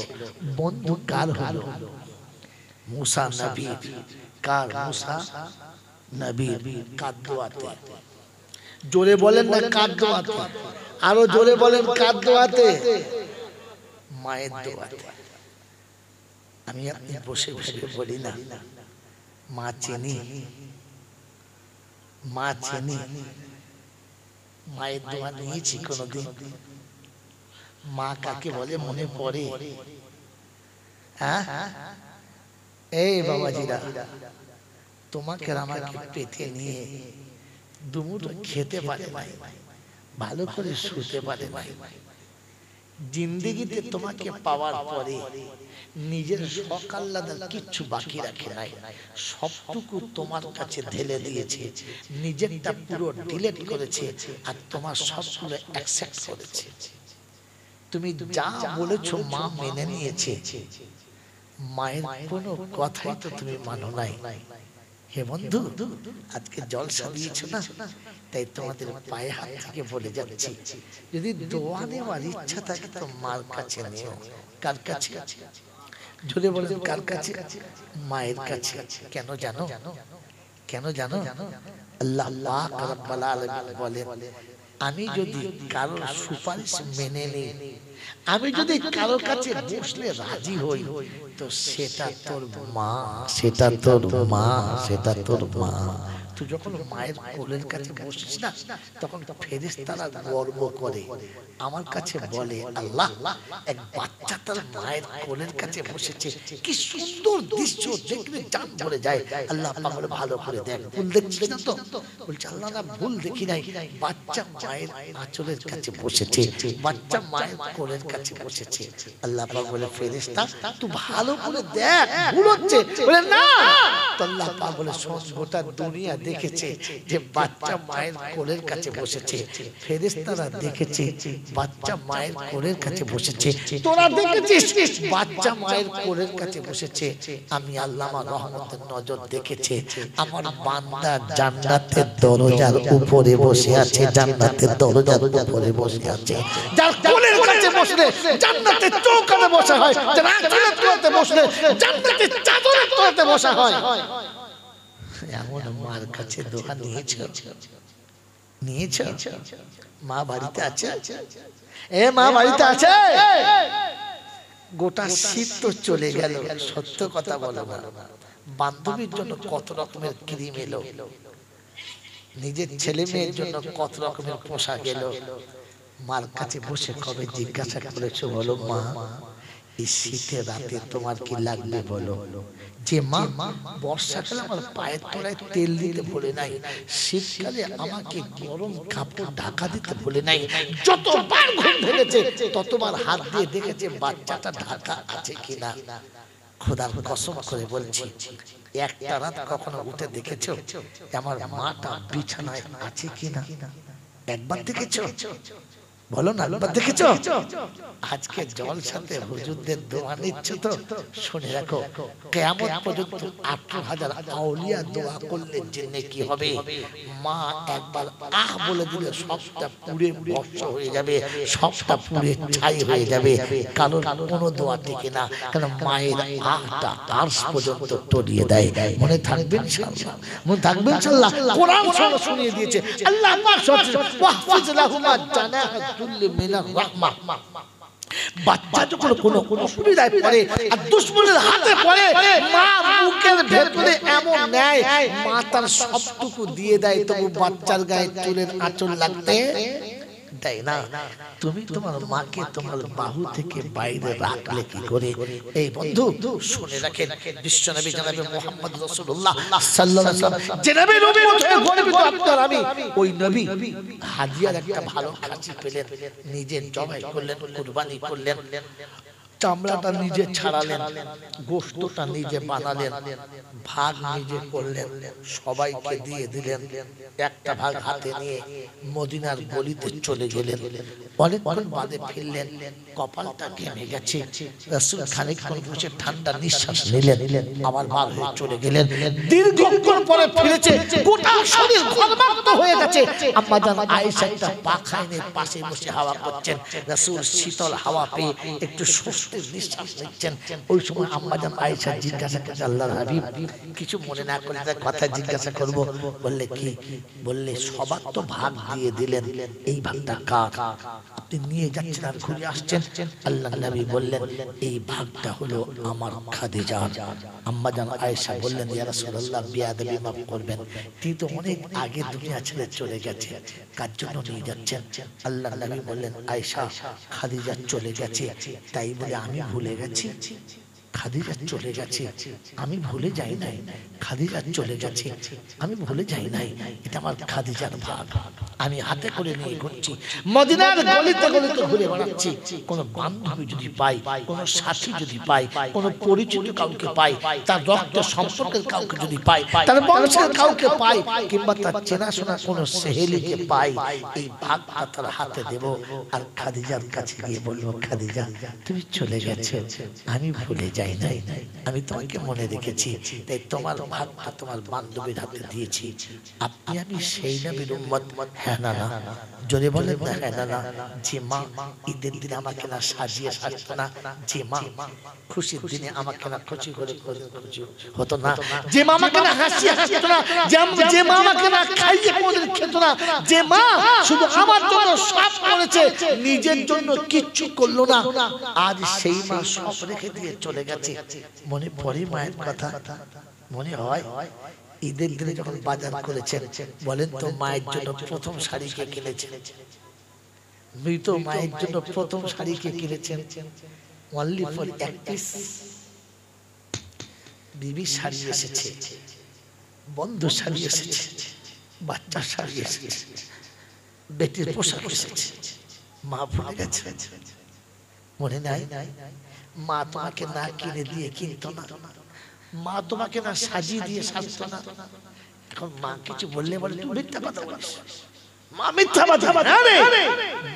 Speaker 1: বন্ধু কার হলো? মুসা নবী। কার? মুসা নবীর। কার দোয়াতে? জোরে বলেন না কার দোয়াতে? আরো জোরে বলেন কার দোয়াতে? মায়ের দোয়াতে। আমি আপনি বসে বসে বলি না মা চিনি, মা চিনি। মায়ের দোয়া নিয়েছি কোনদিন? মা কাকে বলে মনে পড়ে? হ্যাঁ, এই বাবাজিরা, তোমাকে আমাকে পেটে নিয়ে দুমুঠো খেতে পারে নাই, ভালো করে শুতে পারে নাই। জিন্দেগিতে তোমাকে পাওয়ার পরে নিজের শখ আহ্লাদের কিচ্ছু বাকি রাখে নাই, সবটুকু তোমার কাছে ঢেলে দিয়েছে, নিজেরটা পুরো ডিলিট করেছে, আর তোমার সবগুলো অ্যাকসেপ্ট করেছে। তুমি যা বলেছো মা মেনে নিয়েছে, মায়ের কোনো কথাই তো তুমি মানো নাই। হে বন্ধু, আজকে জলসা দিয়েছো না, তাই তোমাদের পায়ে হাত থেকে বলে যাচ্ছি, যদি দোয়া নেওয়ার ইচ্ছা থাকে তো মার কাছে নিও। কার কাছে? জোরে বলেন কার কাছে? মায়ের কাছে। কেন জানো? কেন জানো? আল্লাহ পাক রব্বুল আলামিন বলেন, আমি যদি কারোর সুপারিশ মেনে নিই, আমি যদি কারোর কাছে বসলে রাজি হই, তো সেটা তোর মা, সেটা তোর মা, সেটা তোর মা। তুই যখন মায়ের কোলের কাছে বসিস না, তখন ফেরেশতারা গর্ব করে, আমার কাছে বলে, আল্লাহ, এক বাচ্চা তার মায়ের কোলের কাছে বসেছে, কি সুন্দর দৃশ্য, দেখলে জান ভরে যায়। আল্লাহ পাক বলে, ভালো করে দেখ, ভুল দেখছিস না তো? বলছে, আল্লাহ না, ভুল দেখি নাই, বাচ্চা মায়ের আঁচলের কাছে বসেছে, বাচ্চা মায়ের কোলের কাছে বসেছে। আল্লাহ পাক বলে, ফেরেশতা তুই ভালো করে দেখ, ভুল হচ্ছে। বলে না, তো আল্লাহ পাক বলে, শোন, গোটা দুনিয়া দেখেছে যে বাচ্চা মায়ের কোলের কাছে বসেছে, ফেরেশতারা দেখেছে বাচ্চা মায়ের কোলের কাছে বসেছে, তোরা দেখেছিস বাচ্চা মায়ের কোলের কাছে বসেছে। আমি আল্লাহ আমার রহমতের নজর দেখেছে, আমার বান্দা জান্নাতের দরজার উপরে বসে আছে, জান্নাতের দরজার উপরে বসে আছে। যার কোলের কাছে বসলে জান্নাতের চৌকাঠে বসা হয়, যার আঁচলের তলাতে বসলে জান্নাতের চাদরের তলাতে বসা হয়। এমন মার কাছে দোয়া নিয়েছো? নিয়েছো? মা বাড়িতে আছে? এ মা বাড়িতে আছে? গোটা শীত তো চলে গেল, সত্য কথা বলো না, বান্ধবীর জন্য কত রকমের ক্রিম এলো, নিজের ছেলে মেয়ের জন্য কত রকমের পোশাক এলো। মার কাছে বসে কবে জিজ্ঞাসা করেছো বলো, মা এই শীতের রাতে তোমার কি লাগবে বলো? যে মা বর্ষাকালে আমার পায়ের তলায় তেল দিতে বলে নাই, শীতকালে আমাকে গরম কাপড় ঢাকা দিতে বলে নাই, যতবার ঘুম ভেঙেছে ততবার হাত দিয়ে দেখেছে বাচ্চাটা ঢাকা আছে কিনা। খোদার কসম করে বলছি, একটা রাত কখনো উঠে দেখেছো আমার মাটা বিছানায় আছে কিনা? একবার দেখেছো? বলো না, একবার দেখেছো? আজকে জলসাতে হুজুরদের দোয়া নিচ্ছ তো শুনে রাখো, কিয়ামত পর্যন্ত 18,000 আউলিয়া দোয়া করলে যে নেকি হবে, মা একবার আহ বলে দিলে সবটা পুড়ে ভস্ম হয়ে যাবে, সবটা পুড়ে ছাই হয়ে যাবে, কারণ কোনো দোয়া টিকে না, কারণ মায়ের আহটা আরশ পর্যন্ত তলিয়ে দেয়। মনে থাকবে ইনশাআল্লাহ, মনে থাকবে ইনশাআল্লাহ। কোরআন শুনিয়ে দিয়েছে আল্লাহ পাক, ওয়াহফিজ লাহুমা জানাহাতুল মিনার রাহমাহ। বাচ্চা যখন কোনো অসুবিধায় পড়ে আর দুশমনের হাতে পড়ে, মা বুকের ভেতরে এমন নেয়, মা তার সবটুকু দিয়ে দেয়, তবু বাচ্চার গায়ে চুলের আঁচল লাগতে দেয় না। তুমি তোমার মাকে তোমার বাহু থেকে বাইরে রাখলে কি করে? এই বন্ধু শুনে রাখেন, বিশ্বনবী জনাবে মুহাম্মদ রাসূলুল্লাহ সাল্লাল্লাহু আলাইহি ওয়াসাল্লাম যে নবীর উম্মত হয়ে গর্বিত আপনার আমি, ওই নবী হাদিয়ার একটা ভালো খাসি পেলেন, নিজে জবাই করলেন, কুরবানি করলেন, চামড়াটা নিজে ছাড়ালেন, গোশতটা নিজে বানালেন, ভাগ নিজে করলেন, সবাইকে দিয়ে দিলেন। একটা ভাগ হাতে নিয়ে মদিনার গলিতে চলে গেলেন। অনেকক্ষণ বাদে ফিরলেন, কপালটা ঘেমে গেছে। রাসূল খানিকক্ষণ বসে ঠান্ডা নিঃশ্বাস নিলেন, আবার বার হয়ে চলে গেলেন। দীর্ঘক্ষণ পরে ফিরেছে, গোটা শরীর ঘর্মাক্ত হয়ে গেছে। আম্মা জান আয়েশা একটা পাখাইনের পাশে বসে হাওয়া করছেন। রাসূল শীতল হাওয়া পেয়ে একটু স্বস্তির নিঃশ্বাস নিচ্ছেন। ওই সময় আম্মা জান আয়েশা জিজ্ঞাসা করছে, আল্লাহর হাবিব কিছু মনে না করে একটা কথা জিজ্ঞাসা করব? বললে কি? বললে সবার তো ভাগ দিয়ে দিলেন, এই ভাগটা কার? আপনি নিয়ে যাচ্ছেন আর ঘুরে আসছেন। আল্লাহ নবী বললেন, এই ভাগটা হলো আমার খাদিজার। আম্মা জান আয়েশা বললেন, ইয়া রাসূলুল্লাহ বিয়াদবি মাফ করবেন, তিনি তো অনেক আগে দুনিয়া ছেড়ে চলে গেছে, কার জন্য নিয়ে যাচ্ছেন? আল্লাহ নবী বললেন, আয়েশা খাদিজা চলে গেছে, তাই বলে আমি ভুলে গেছি? খাদিজা চলে গেছে, আমি ভুলে যাই নাই। খাদিজা চলে গেছে, আমি ভুলে যাই নাই। এটা আমার খাদিজার ভাগ, আমি হাতে করে নিয়ে ঘুরছি, মদিনার গলিতে গলিতে ঘুরে বেড়াচ্ছি। কোন বান্ধবী যদি পাই, কোন সাথী যদি পাই, কোন পরিচিত কাউকে পাই, তার রক্ত সম্পর্কের কাউকে যদি পাই, তার বংশের কাউকে পাই, কিংবা তার চেনাশোনা কোন সেহেলিকে পাই, এই ভাগটা তার হাতে দেব। আর খাদিজার কাছে গিয়ে বলবো, খাদিজা তুমি চলে গেছো, আমি ভুলে যাই নাই, আমি তোমাকে মনে রেখেছি, তাই তোমার ভাগটা তোমার বান্ধবীর হাতে দিয়েছি। আপনি আমি সেই নবীর উম্মত? হ্যাঁ না না? জোরে বলেন না হ্যাঁ না না? যে মা ঈদের দিনে আমাকে না সাজিয়ে সাজতো না, যে মা খুশির দিনে আমাকে না খুশি করে খুশি হতো না, যে মা আমাকে না হাসিয়ে হাসতো না, যে মা আমাকে না খাইয়ে কোনদিন খেত না, যে মা শুধু আমার জন্য সব করেছে, নিজের জন্য কিচ্ছু করলো না, আজ সেই মা সব রেখে দিয়ে চলে গেছে। মনে পড়ে মায়ের কথা? মনে হয়? ঈদের দিনে যখন বাজার করেছেন, বলেন তো মায়ের জন্য প্রথম শাড়ি কে কিনেছেন? মৃত মায়ের জন্য প্রথম শাড়ি কে কিনেছেন? অনলি ফর এক পিস বিবি শাড়ি এসেছে, বন্ধু শাড়ি এসেছে, বাচ্চার শাড়ি এসেছে, বেটির পোশাক এসেছে। মা ভুলে গেছে? মনে নাই? মা তোমাকে না কিনে দিয়ে কিনতো না, মা তোমাকে না সাজিয়ে দিয়ে সাজতো না। এখন মা কিছু বললে বলে তুই মিথ্যা কথা বলিস, মা মিথ্যাবাদী।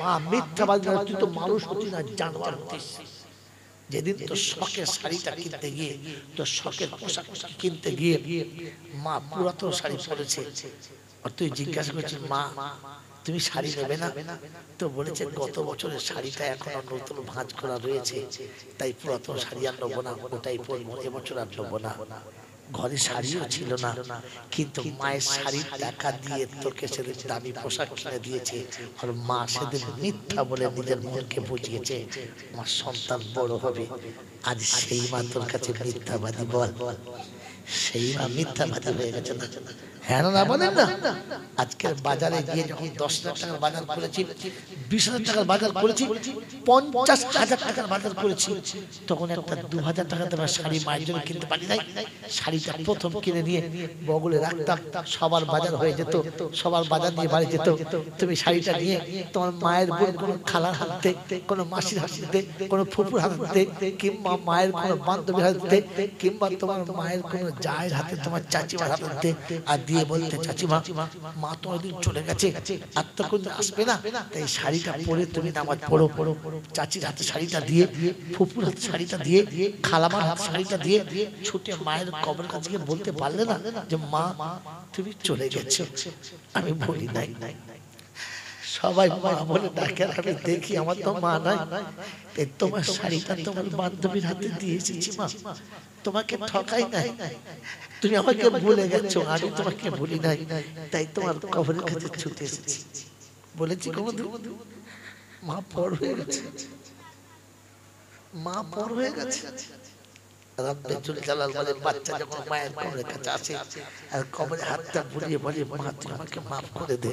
Speaker 1: মা মিথ্যাবাদী, তুই তো মানুষ হতি না, জানোয়ার হতিস। যেদিন তো শখের শাড়িটা কিনতে গিয়ে, তো শখের পোশাক কিনতে গিয়ে মা পুরাতন শাড়ি পরেছে, আর তুই জিজ্ঞাসা করছিস মা তুমি শাড়ি নেবে না? তো বলেছে গত বছরের শাড়িটা এখনো নতুন ভাঁজ করা রয়েছে, তাই পুরাতন শাড়ি আর নেবো না, ওটাই পরবো, এবছর আর নেবো না। ঘরে শাড়িও ছিল না, কিন্তু মায়ের শাড়ির টাকা দিয়ে তোকে সেদিন দামি পোশাক কিনে দিয়েছে। আর মা সেদিন মিথ্যা বলে নিজের মনকে বুঝিয়েছে আমার সন্তান বড় হবে। আজ সেই মা তোর কাছে মিথ্যাবাদী। বল, সেই মা মিথ্যাবাদী হয়ে গেছে না? হ্যাঁ না বলেন না? আজকের বাজারে গিয়ে যখন 10,000 টাকার বাজার করেছি, 20,000 টাকার বাজার করেছি, 50,000 টাকার বাজার করেছি, তখন একটা 2,000 টাকা তোমার শাড়ি মায়ের জন্য কিনতে পারি নাই। শাড়িটা প্রথম কিনে নিয়ে বগলে রাখতাম, সবার বাজার হয়ে যেত, সবার বাজার নিয়ে বাড়ি যেত। তুমি শাড়িটা নিয়ে তোমার মায়ের বোন কোনো খালার হাতে, কোনো মাসির হাতে, কোনো ফুপুর হাতে, কিংবা মায়ের কোনো বান্ধবীর হাতে, কিংবা তোমার মায়ের কোনো জায়ের হাতে, তোমার চাচিমার হাতে, আর দিয়ে বলতে চাচিমা মা তো ওইদিন চলে গেছে, আর তো কোন আসবে না, তাই শাড়িটা পরে তুমি নামাজ পড়ো। চাচির হাতে শাড়িটা দিয়ে, ফুপুর হাতে শাড়িটা দিয়ে, খালামার হাতে শাড়িটা দিয়ে ছুটে মায়ের কবরের কাছে গিয়ে বলতে পারলে না যে মা তুমি চলে গেছো, আমি বলি নাই। সবাই মা বলে ডাকে, আমি দেখি আমার তো মা নাই, তাই তোমার শাড়িটা তোমার বান্ধবীর হাতে দিয়ে এসেছি মা, তোমাকে ঠকাই নাই, তুমি আমাকে ভুলে গেছো, আমি তোমাকে ভুলি নাই, তাই তোমার কবরের কাছে ছুটে এসেছি। বলেছি কোনদিন? মা পর হয়ে গেছে, মা পর হয়ে গেছে। রব্বে জুল জালাল বলে বাচ্চা যখন মায়ের কবরের কাছে আসে আর কবরে হাতটা বুলিয়ে বলে মা তুই আমাকে মাফ করে দে,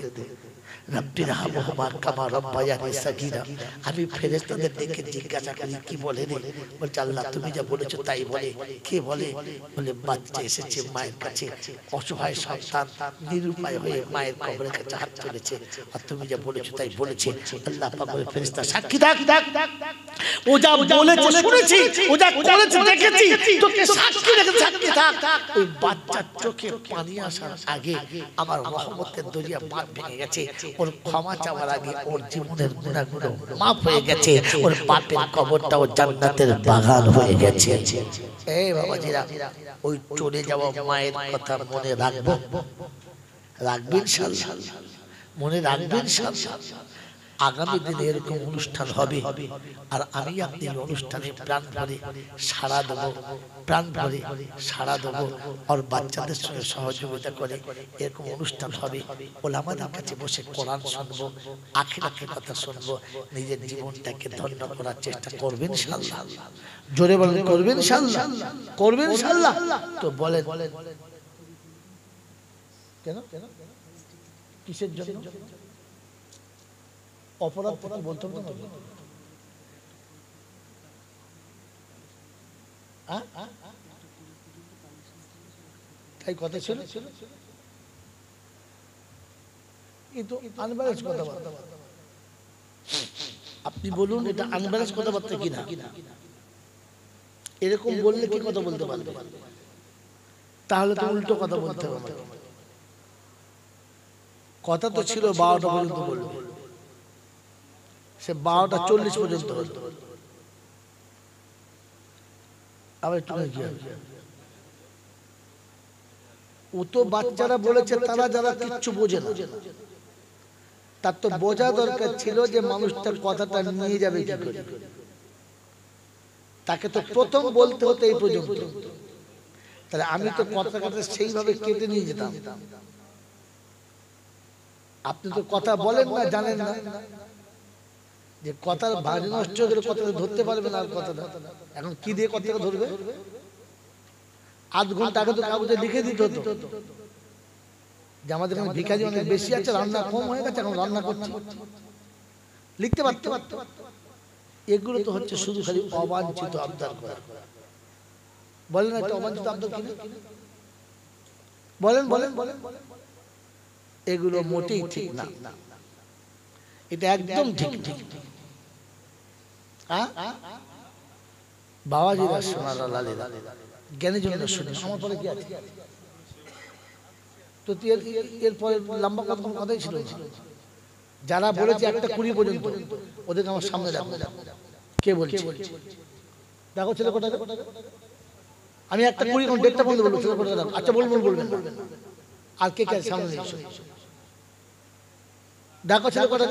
Speaker 1: রব্বি রহমহুমা কামা রব্বায়ানি সাগীরা। আমি ফেরেশতাদের ডেকে জিজ্ঞাসা করি কি বলে রে? বলছে আল্লাহ তুমি যা বলেছো তাই বলে। কে বলে? বলে বাচ্চা এসেছে মায়ের কাছে, অসহায় সন্তান নিরুপায় হয়ে মায়ের কবরের কাছে হাত তুলেছে, আর তুমি যা বলেছো তাই বলেছে। আল্লাহ পাক বলে ফেরেশতা সাক্ষী থাক, ও যা বলেছে শুনেছি, ও যা করেছে দেখেছি, তোকে সাক্ষী রেখে সাক্ষী থাক। ওই বাচ্চার চোখে পানি আসার আগে আমার রহমতের দরিয়া বাঁধ ভেঙে গেছে, ওর ক্ষমা চাওয়ার আগে ওর জীবনের গুনাহগুলো মাফ হয়ে গেছে, ওর বাপের কবরটাও জান্নাতের বাগান হয়ে গেছে। এই বাবাজিরা, ওই চলে যাওয়া মায়ের কথা মনে রাখবো, রাখবেন ইনশাআল্লাহ, মনে রাখবেন ইনশাআল্লাহ। আগামী দিনে এরকম অনুষ্ঠান হবে, আর আমি আপনি অনুষ্ঠানে প্রাণ ভরে সাড়া দেবো, প্রাণ ভরে সাড়া দেবো। আর বাচ্চাদের সঙ্গে সহযোগিতা করে এরকম অনুষ্ঠান হবে, ওলামাদের কাছে বসে কোরআন শুনবো, আখিরাতের কথা শুনবো, নিজের জীবনটাকে ধন্য করার চেষ্টা করবেন ইনশাআল্লাহ। জোরে বলেন করবেন ইনশাআল্লাহ, করবেন ইনশাআল্লাহ। তো বলেন কেন কিসের জন্য? অপরাধ থেকে বলতে হবে না, তাই কথা ছিল। কিন্তু আনব্যালেন্স কথাবার্তা, আপনি বলুন এটা আনব্যালেন্স কথাবার্তা কিনা? এরকম বললে কি কথা বলতে পারবে? তাহলে তো উল্টো কথা বলতে হবে। কথা তো ছিল 12টা পর্যন্ত বলবে, সে 12টা 40 পর্যন্ত হলো, আবার একটু কি ও তো বাচ্চারা বলেছে, তারা যারা কিচ্ছু বোঝে না, তার তো বোঝা দরকার ছিল যে মানুষটার কথাটা নিয়ে যাবে কি করে। তাকে তো প্রথম বলতে হতো এই পর্যন্ত, তাহলে আমি তো কথাটা সেইভাবে কেটে নিয়ে যেতাম। আপনি তো কথা বলেন না, জানেন না যে কথার ভারী নষ্ট করে কথাটা ধরতে পারবে না। আর কথাটা এখন কি দিয়ে কথাটা ধরবে? আধ ঘন্টা আগে তো কাগজে লিখে দিতে হতো যে আমাদের এখানে ভিখারি অনেক বেশি আছে, রান্না কম হয়ে গেছে, এখন রান্না করছি, লিখতে পারতো। এগুলো তো হচ্ছে শুধু খালি অবাঞ্ছিত আবদার করা। বলেন একটা অবাঞ্ছিত আবদার কিনা? বলেন বলেন বলেন। এগুলো মোটেই ঠিক না, এটা একদম ঠিক ঠিক। বাবাজিরা সোনারা লালেরা জ্ঞানের জন্য শুনে আমার পরে কি আছে? তো এরপরে লম্বা কথা কোনো কথাই ছিল না। যারা বলেছে 1:20 পর্যন্ত, ওদেরকে আমার সামনে দেখো, কে বলছে? দেখো ছেলে কোটা, আমি 1:20 কোন 1:30 পর্যন্ত বলবো, ছেলে কোটা দেখো। আচ্ছা বলবেন বলবেন, আর কে কে সামনে দেখো, দেখো ছেলে কোটা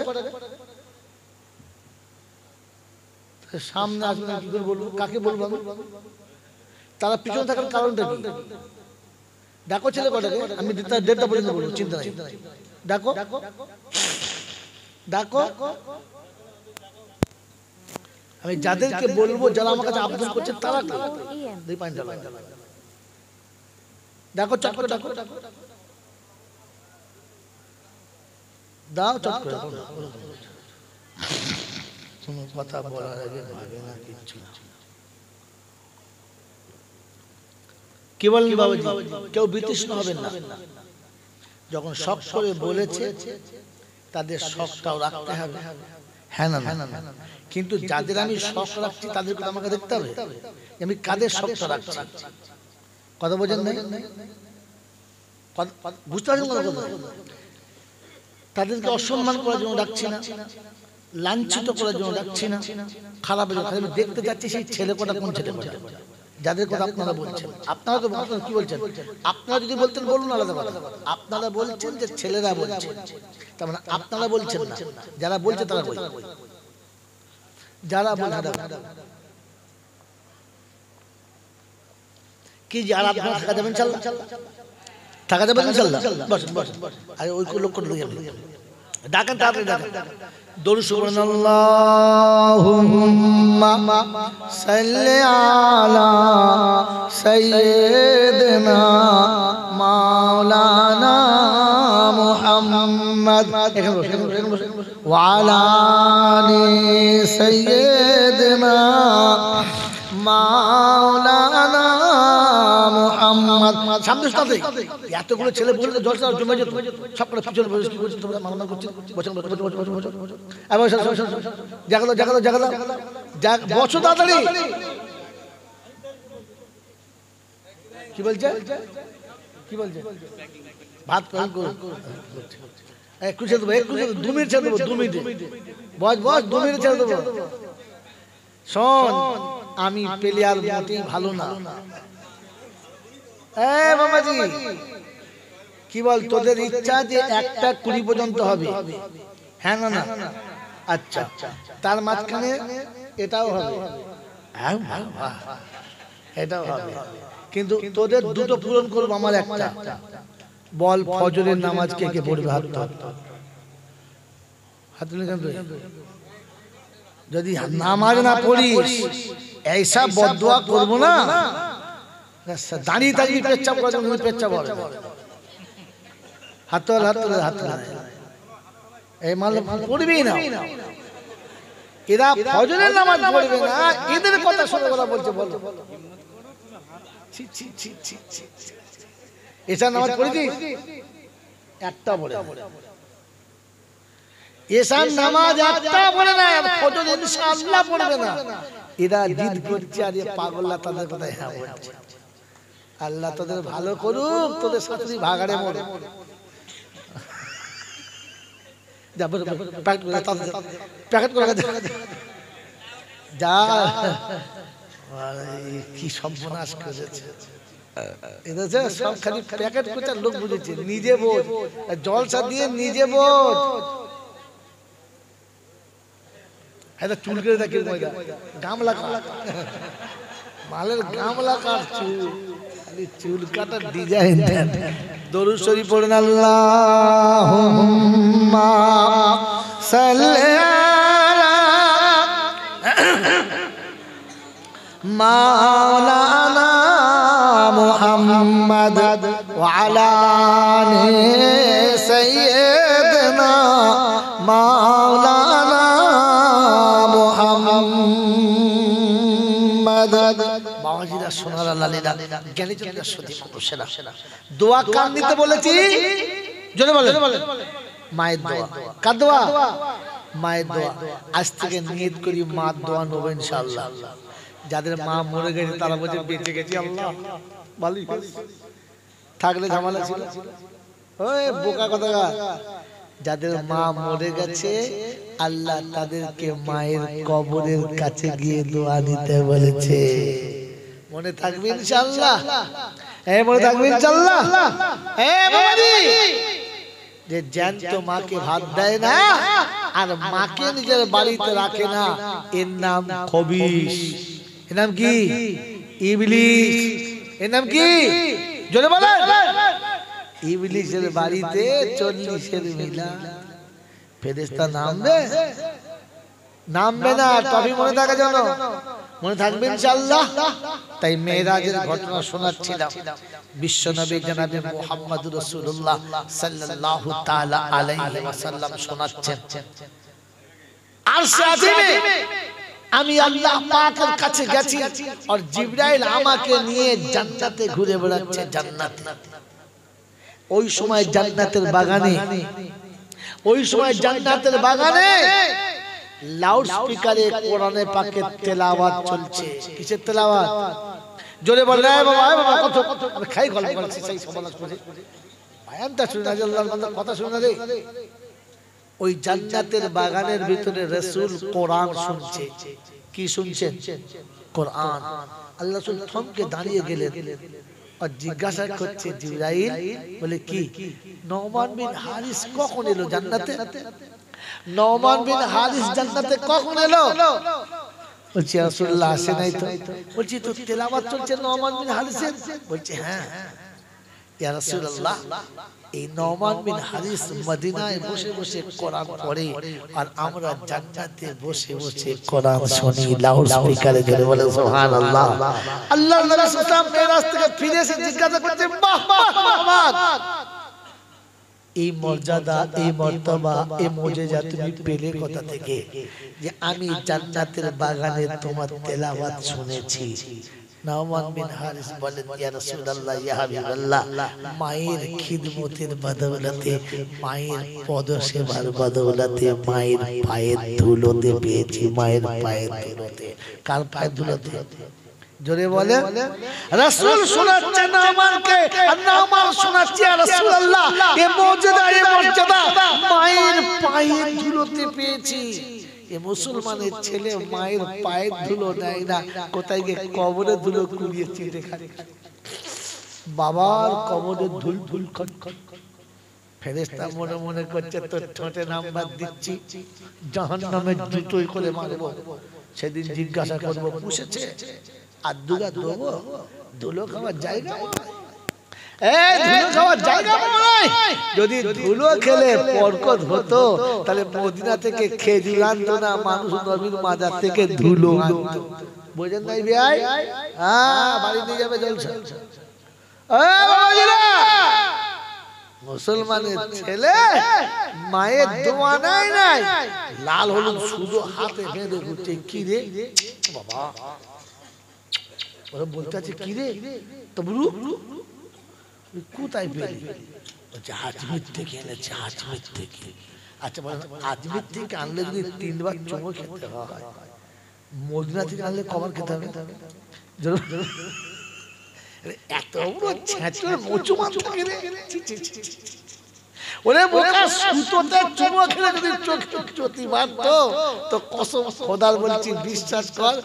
Speaker 1: সামনে আসবে, কি করে বলবো, কাকে বলবো আমি? তারা পিছনে থাকার কারণটা কি? দেখো ছেলে কটাকে, আমি 1:30 পর্যন্ত বলবো, চিন্তা নাই। দেখো দেখো, আমি যাদেরকে বলবো, যারা আমার কাছে আবেদন করছে, তারা দেখো চট করে দেখো, দাও চট করে। কোনো কথা বলার আগে ভাবে না কিচ্ছু। কি বলেন বাবাজি? কেউ বিতৃষ্ণ হবেন না। যখন শখ করে বলেছে, তাদের শখটাও রাখতে হবে, হ্যাঁ না? কিন্তু যাদের আমি শখ রাখছি, তাদেরকে আমাকে দেখতে হবে আমি কাদের শখটা রাখছি। কথা বোঝেন নাই? বুঝতে পারছেন? তাদেরকে অসম্মান করার জন্য রাখছি না, লাঞ্ছিত করার জন্য রাখছি না, খারাপ আমি দেখতে যাচ্ছি সেই ছেলে কটা কোন ছেলে কটা, যাদের কথা আপনারা বলছেন। আপনারা তো কি বলছেন? আপনারা যদি বলতেন বলুন, আলাদা কথা। আপনারা বলছেন যে ছেলেরা বলছে, তার মানে আপনারা বলছেন না, যারা বলছে তারা বলছে। যারা বলছে কি যে আর আপনারা থাকা যাবেন, থাকা যাবেন ইনশাআল্লাহ। বসেন বসেন, আরে ওই লোক করে দিয়ে ডাকেন তাড়াতাড়ি ডাকেন দরুদ সুবহানাল্লাহুম্মা সাল্লি আলা সাইয়্যিদিনা মাওলানা মুহাম্মদ এখানে বসে ওয়া আলা আলি সাইয়্যিদিনা মাওলানা মুহাম্মদ। সামনে সাথে এতগুলো ছেলে বলে জলসা জমে যেত, সব করে পিছনে বসে কি করছেন তোমরা? মারামারি করছেন, বসেন বসেন বসেন বসেন বসেন বসেন, আবার জাগালো জাগালো জাগালো জাগ বসো তাড়াতাড়ি। কি বলছে কি বলছে? ভাত পান করুন, একটু ছেড়ে দেবো, একটু 2 মিনিট ছেড়ে দেবো, 2 মিনিট বস বস 2 মিনিট ছেড়ে দেবো। শোন, আমি প্লেয়ার মোটেই ভালো না। বাবাজি কি বল, তোদের ইচ্ছা যে 1টা 20 পর্যন্ত হবে, হ্যাঁ না না? আচ্ছা, তার মাঝখানে এটাও হবে, এটাও হবে, কিন্তু তোদের দুটো পূরণ করবো, আমার একটা। বল ফজরের নামাজ কে কে পড়বে? হাত তুলে যদি নামাজ না পড়িস এইসব বদদুয়া করবো না। দাঁড়িয়ে দাঁড়িয়ে পেচ্ছাপ করে, পেচ্ছাপ হবে। হাত তোল হাত তোল হাত তোল, এই মাল পড়বি না। এরা ফজরের নামাজ পড়বে না, এদের কথা শুনে ওরা বলছে বল এসা নামাজ পড়েছিস? একটা পড়ে, এসার নামাজ একটা পড়ে না, ফজর ইনশাআল্লাহ পড়বে না। এরা জিদ করছে, আর পাগল্লা তাদের কথায় হ্যাঁ বলছে। আল্লাহ তোদের ভালো করুক, তোদের শাশুড়ি ভাগাড়ে মরে প্যাকেট করে যা, কি সর্বনাশ করেছে। সব খালি প্যাকেট করতে লোক বুঝেছে, নিজে বোঝ, জলসা দিয়ে নিজে বোঝ। চুল করে দেখি ময়দা, গামলা মালের গামলা কাট চুল কাটার ডিজাইন। দরুদ শরীফ পড়েন, আল্লাহুম্মা সাল্লি আলা মাওলানা মুহাম্মদ ওয়া আলা আলি সাইয়্যিদিনা মাওলানা মুহাম্মদ। বাবাজিরা, সোনারা, লালীরা, জ্ঞানীজনরা, সতী মানুষেরা, দোয়া কার নিতে বলেছি? জোরে বলেন। মায়ের দোয়া। কার দোয়া? মায়ের দোয়া। আজ থেকে নিয়ত করি মার দোয়া নেব ইনশাআল্লাহ। যাদের মা মরে গেছে তারা বলছে বেঁচে গেছি, আল্লাহ ভালোই থাকলে ঝামেলা ছিল। ওই বোকা কথা। যাদের মা মরে গেছে আল্লাহ তাদেরকে মায়ের কবরের কাছে গিয়ে দোয়া নিতে বলেছে। মনে থাকবে ইনশাআল্লাহ, মনে থাকবে ইনশাআল্লাহ। যে জ্যান্ত মাকে ভাত দেয় না আর মাকে নিজের বাড়িতে রাখে না, এর নাম খবিশ। এর নাম কি? ইবলিস। এর নাম কি? জোরে বলেন। ইবলিসের বাড়িতে 40 মিলা ফেরেশতা নামবে? নামবে না। তবে মনে থাকে যেন, মনে থাকবে ইনশাআল্লাহ। তাই মেরাজের ঘটনা শোনাচ্ছিলাম। বিশ্বনবী জনাবে মুহাম্মদুর রাসূলুল্লাহ সাল্লাল্লাহু তাআলা আলাইহি ওয়াসাল্লাম শোনাচ্ছেন, আরশে আজিমে আমি আল্লাহ পাকের কাছে গেছি আর জিবরাইল আমাকে নিয়ে জান্নাতে ঘুরে বেড়াচ্ছে। জান্নাতে ওই সময় জান্নাতের বাগানে, ওই সময় জান্নাতের বাগানে লাউড স্পিকারে কোরআনে পাকের তেলাওয়াত চলছে। কিসের তেলাওয়াত? জোরে বল রে বাবা, বাবা কত আমি খাই গল্প করছি, সেই সমাজ করে বায়ানটা শুনে না, আল্লাহর বান্দা কথা শুনে না রে। ওই জান্নাতের বাগানের ভিতরে রাসূল কোরআন শুনছে। কি শুনছেন? কোরআন। আল্লাহ রাসূল থমকে দাঁড়িয়ে গেলেন আর জিজ্ঞাসা করছে জিবরাইল, বলে কি নোমান বিন হারিস কখন এলো জান্নাতে? নোমান বিন হারিস জান্নাতে কখন এলো? বলছে রাসূলুল্লাহ আসে নাই তো। বলছি তো তেলাওয়াত চলছে নোমান বিন হারিসের। বলছে হ্যাঁ। ইয়া রাসূলুল্লাহ, এই নোমান বিন হারিস মদিনায় বসে বসে কোরআন পড়ে আর আমরা জান্নাতে বসে বসে কোরআন শুনি। লাউড স্পিকারে জোরে বলে সুবহানাল্লাহ। আল্লাহর নবী সাল্লাল্লাহু আলাইহি ওয়াসাল্লাম মেরাজ থেকে ফিরে এসে জিজ্ঞাসা করতে, বাহ বাহ বাহ, এই মর্যাদা, এই মর্তবা, এই মুজিজা তুমি পেলে কোথা থেকে? যে আমি জান্নাতের বাগানে তোমার তেলাওয়াত শুনেছি। নোমান বিন হারিস বলেন, ইয়া রাসূলুল্লাহ, ইয়া হাবিবাল্লাহ, মায়ের খিদমতের বদৌলতে, মায়ের পদসেবার বদৌলতে, মায়ের পায়ের ধুলোতে পেয়েছি, মায়ের পায়ের ধুলোতে। কার পায়ের ধুলোতে? জোরে বলে। রাসূল শোনাচ্ছে নোমানকে, আর নোমান শোনাচ্ছে, ইয়া রাসূলুল্লাহ, এই মুজিজা, এই মর্যাদা মায়ের পায়ের ধুলোতে পেয়েছি। এ মুসলমানের ছেলে মায়ের পায়ের ধুলো নেয় না, কোথায় গিয়ে কবরের ধুলো কুড়িয়ে চিটে খায়। বাবার কবরের ধুল ধুল খট খট। ফেরেশতা মনে মনে করছে, তোর ঠোঁটে নাম্বার দিচ্ছি, জাহান্নামে জুতোই করে মারবো। সেদিন জিজ্ঞাসা করবো, পুষেছে আর দুগা দেবো? ধুলো খাওয়ার জায়গা যদি ধুলো খেলে বরকত হতো, তাহলে মদিনা থেকে খেজুর আনতো না, মানুষ নবীর মাজার থেকে ধুলো আনতো। বুঝেন নাই ভাই? হ্যাঁ, বাড়ি নিয়ে যাবে জলসা। মুসলমানের ছেলে মায়ের দোয়া নাই নাই, লাল হলুদ শুধু হাতে বেঁধে ঘুরছে। কি রে বাবা, ওরা বলতে আছে, কি রে তবরু কোথায় পেলি? আজমির থেকে এনেছে, আজমির থেকে। আচ্ছা বলেন, আজমির থেকে আনলে যদি 3 বার চুমো খেতে হয়, মদিনা থেকে আনলে কবার খেতে হবে? এত বড় ছেঁচড় মোচু মান থাকে রে। ওরে বোকা, সুতোতে চুমো খেলে যদি চোখ চোতি মারতো, তো কসম খোদার বলছি, বিশ্বাস কর,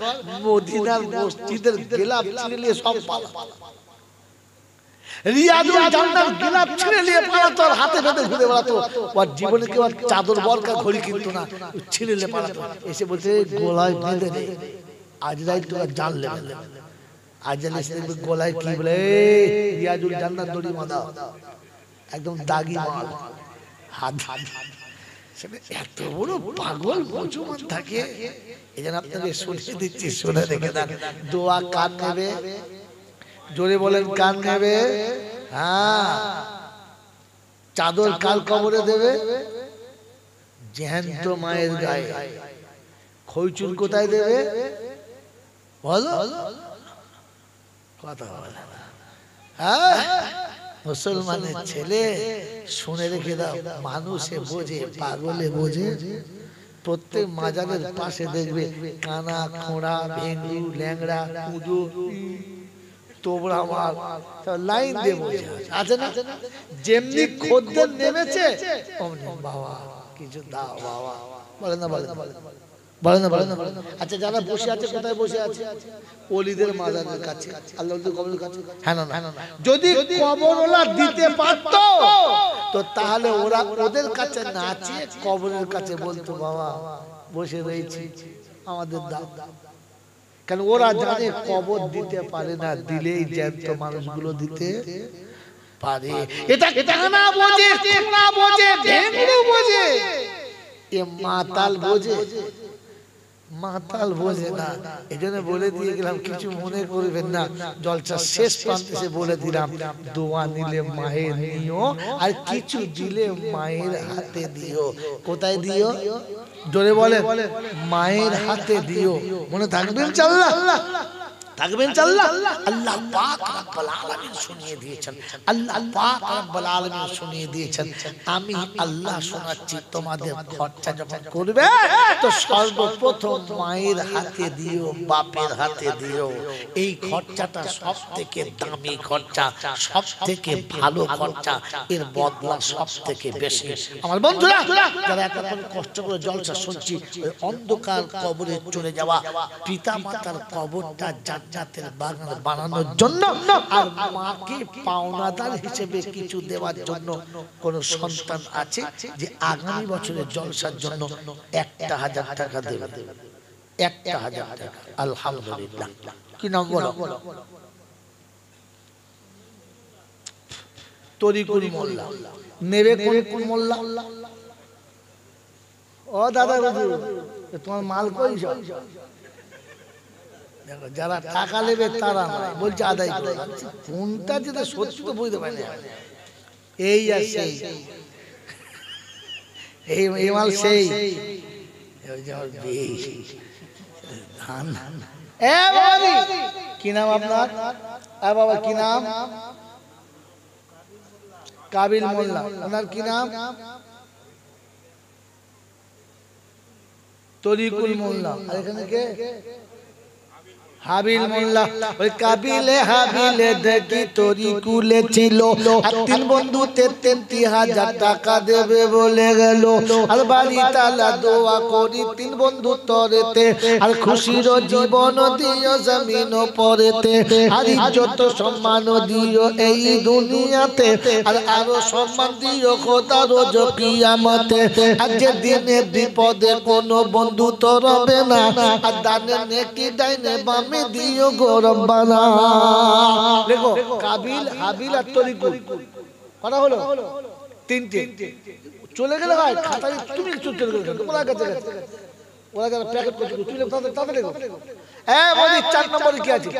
Speaker 1: মদিনার মসজিদের গেলাপ ছিঁড়ে নিয়ে সব পালা। রিয়াজুল জান্নাত গিলাপ ছিঁড়ে নিয়ে পালাতো, আর হাতে বেঁধে ঘুরে বেড়াতো। ওর জীবনে কেউ চাদর বরকা ঘড়ি কিনতো না, ছিঁড়ে নিয়ে পালাতো। এসে বলছে, গলায় বেঁধে নে, আজরাইল তোরা জানলে। আজরাইল এসে দেখবে গলায় কি বলে, রিয়াজুল জান্নাত দড়ি বাঁধা, একদম দাগি মাল, হাত। এত বড় পাগল মুসলমান থাকে। এই জন্য আপনাকে শুনিয়ে দিচ্ছি, শুনে রেখে দেন। দোয়া কার নেবে? জোরে বলেন, কার নেবে? হ্যাঁ, চাদর কাল কবরে দেবে? জ্যান্ত মায়ের গায়ে। খইচুর কোথায় দেবে? বলো, কথা বলে। হ্যাঁ, মুসলমানের ছেলে, শুনে রেখে দাও, মানুষে বোঝে, পাগলে বোঝে। প্রত্যেক মাজারের পাশে দেখবে কানা, খোঁড়া, ভেঙ্গু, ল্যাংড়া, কুঁজো, তোবড়া মাল লাইন দিয়ে বসে আছে না? যেমনি খদ্দের নেমেছে, অমনি বাবা কিছু দাও বাবা, বলে না, বলে না, বলে না, বলে না। আচ্ছা, যারা বসে আছে কোথায় বসে আছে? ওলিদের মাজারের কাছে, আল্লাহর কবরের কাছে। হ্যাঁ না, যদি কবরওয়ালা দিতে পারতো, তো তাহলে ওরা ওদের কাছে নাচে কবরের কাছে বলতো, বাবা বসে রয়েছি, আমাদের দাও। কারণ ওরা জানে কবর দিতে পারে না, দিলেই জ্যান্ত মানুষগুলো দিতে পারে। এটা কানা বোঝে, কোনা বোঝে, ভেঙ্গু বোঝে, এ মাতাল বোঝে, মাতাল বোঝে না। এই জন্য বলে দিয়ে গেলাম, কিছু মনে করবেন না। জলসা শেষ প্রান্তে বলে দিলাম, দোয়া নিলে মায়ের নিও, আর কিছু দিলে মায়ের হাতে দিও। কোথায় দিও? জোরে বলে, মায়ের হাতে দিও। মনে থাকবেন চাল্লা, থাকবেন চাল্লা। আল্লাহ পাক রব্বুল আলামিন শুনিয়ে দিয়েছেন, আল্লাহ পাক রব্বুল আলামিন শুনিয়ে দিয়েছেন। আমি আল্লাহ শোনাচ্ছি, তোমাদের খরচা যখন করবে, তো সর্বপ্রথম মায়ের হাতে দিও, বাপের হাতে দিও। এই খরচাটা সব থেকে দামি খরচা, সব থেকে ভালো খরচা, এর বদলা সব থেকে বেশি। আমার বন্ধুরা, যারা এতক্ষণ কষ্ট করে জলসা শুনছি, ওই অন্ধকার কবরে চলে যাওয়া পিতা মাতার কবরটা জান্নাতের বাগান বানানোর জন্য, আর মাকে পাওনাদার হিসেবে কিছু দেওয়ার জন্য কোন সন্তান আছে যে আগামী বছরের জলসার জন্য 1,000 টাকা দেবে? 1,000 টাকা। আলহামদুলিল্লাহ। কি নাম বলো? তরিকুল মোল্লা নেবে কোন মোল্লা? ও দাদা তোমার মাল কই সব? দেখো যারা টাকা নেবে তারা নয়, বলছে আদায় করে। কোনটা যেটা সত্যি তো বুঝতে পারি না। এই আর সেই, এই মাল সেই ধান। কি নাম আপনার? বাবা কি নাম? কাবিল মোল্লা। ওনার কি নাম? তরিকুল মোল্লা। আর এখানে কে? হাবিল মোল্লা। ওই কাবিলে হাবিলে দেখি তরিকুলে ছিল, আর তিন বন্ধুতে ৩৩,০০০ টাকা দেবে বলে গেল। আর বাড়ি তালা দোয়া করি তিন বন্ধু তরেতে, আর খুশির জীবন দিও জমিন পরেতে, আর ইজ্জত সম্মান দিও এই দুনিয়াতে, আর আরো সম্মান দিও খোদা রোজ কিয়ামতে। আর যে দিনে বিপদে কোনো বন্ধু তো রবে না, আর দানে নেকি ডাইনে বামে দিও গো রব্বানা। দেখো কাবিল হাবিল আর তরিকুল কথা হলো তিনটে। চলে গেলে ভাই খাতায় তুমি চলে গেলে ওরা গেছে ওরা যারা প্যাকেট করছে তুমি তাদের দেখো। বলি 4 নম্বরে কি আছে?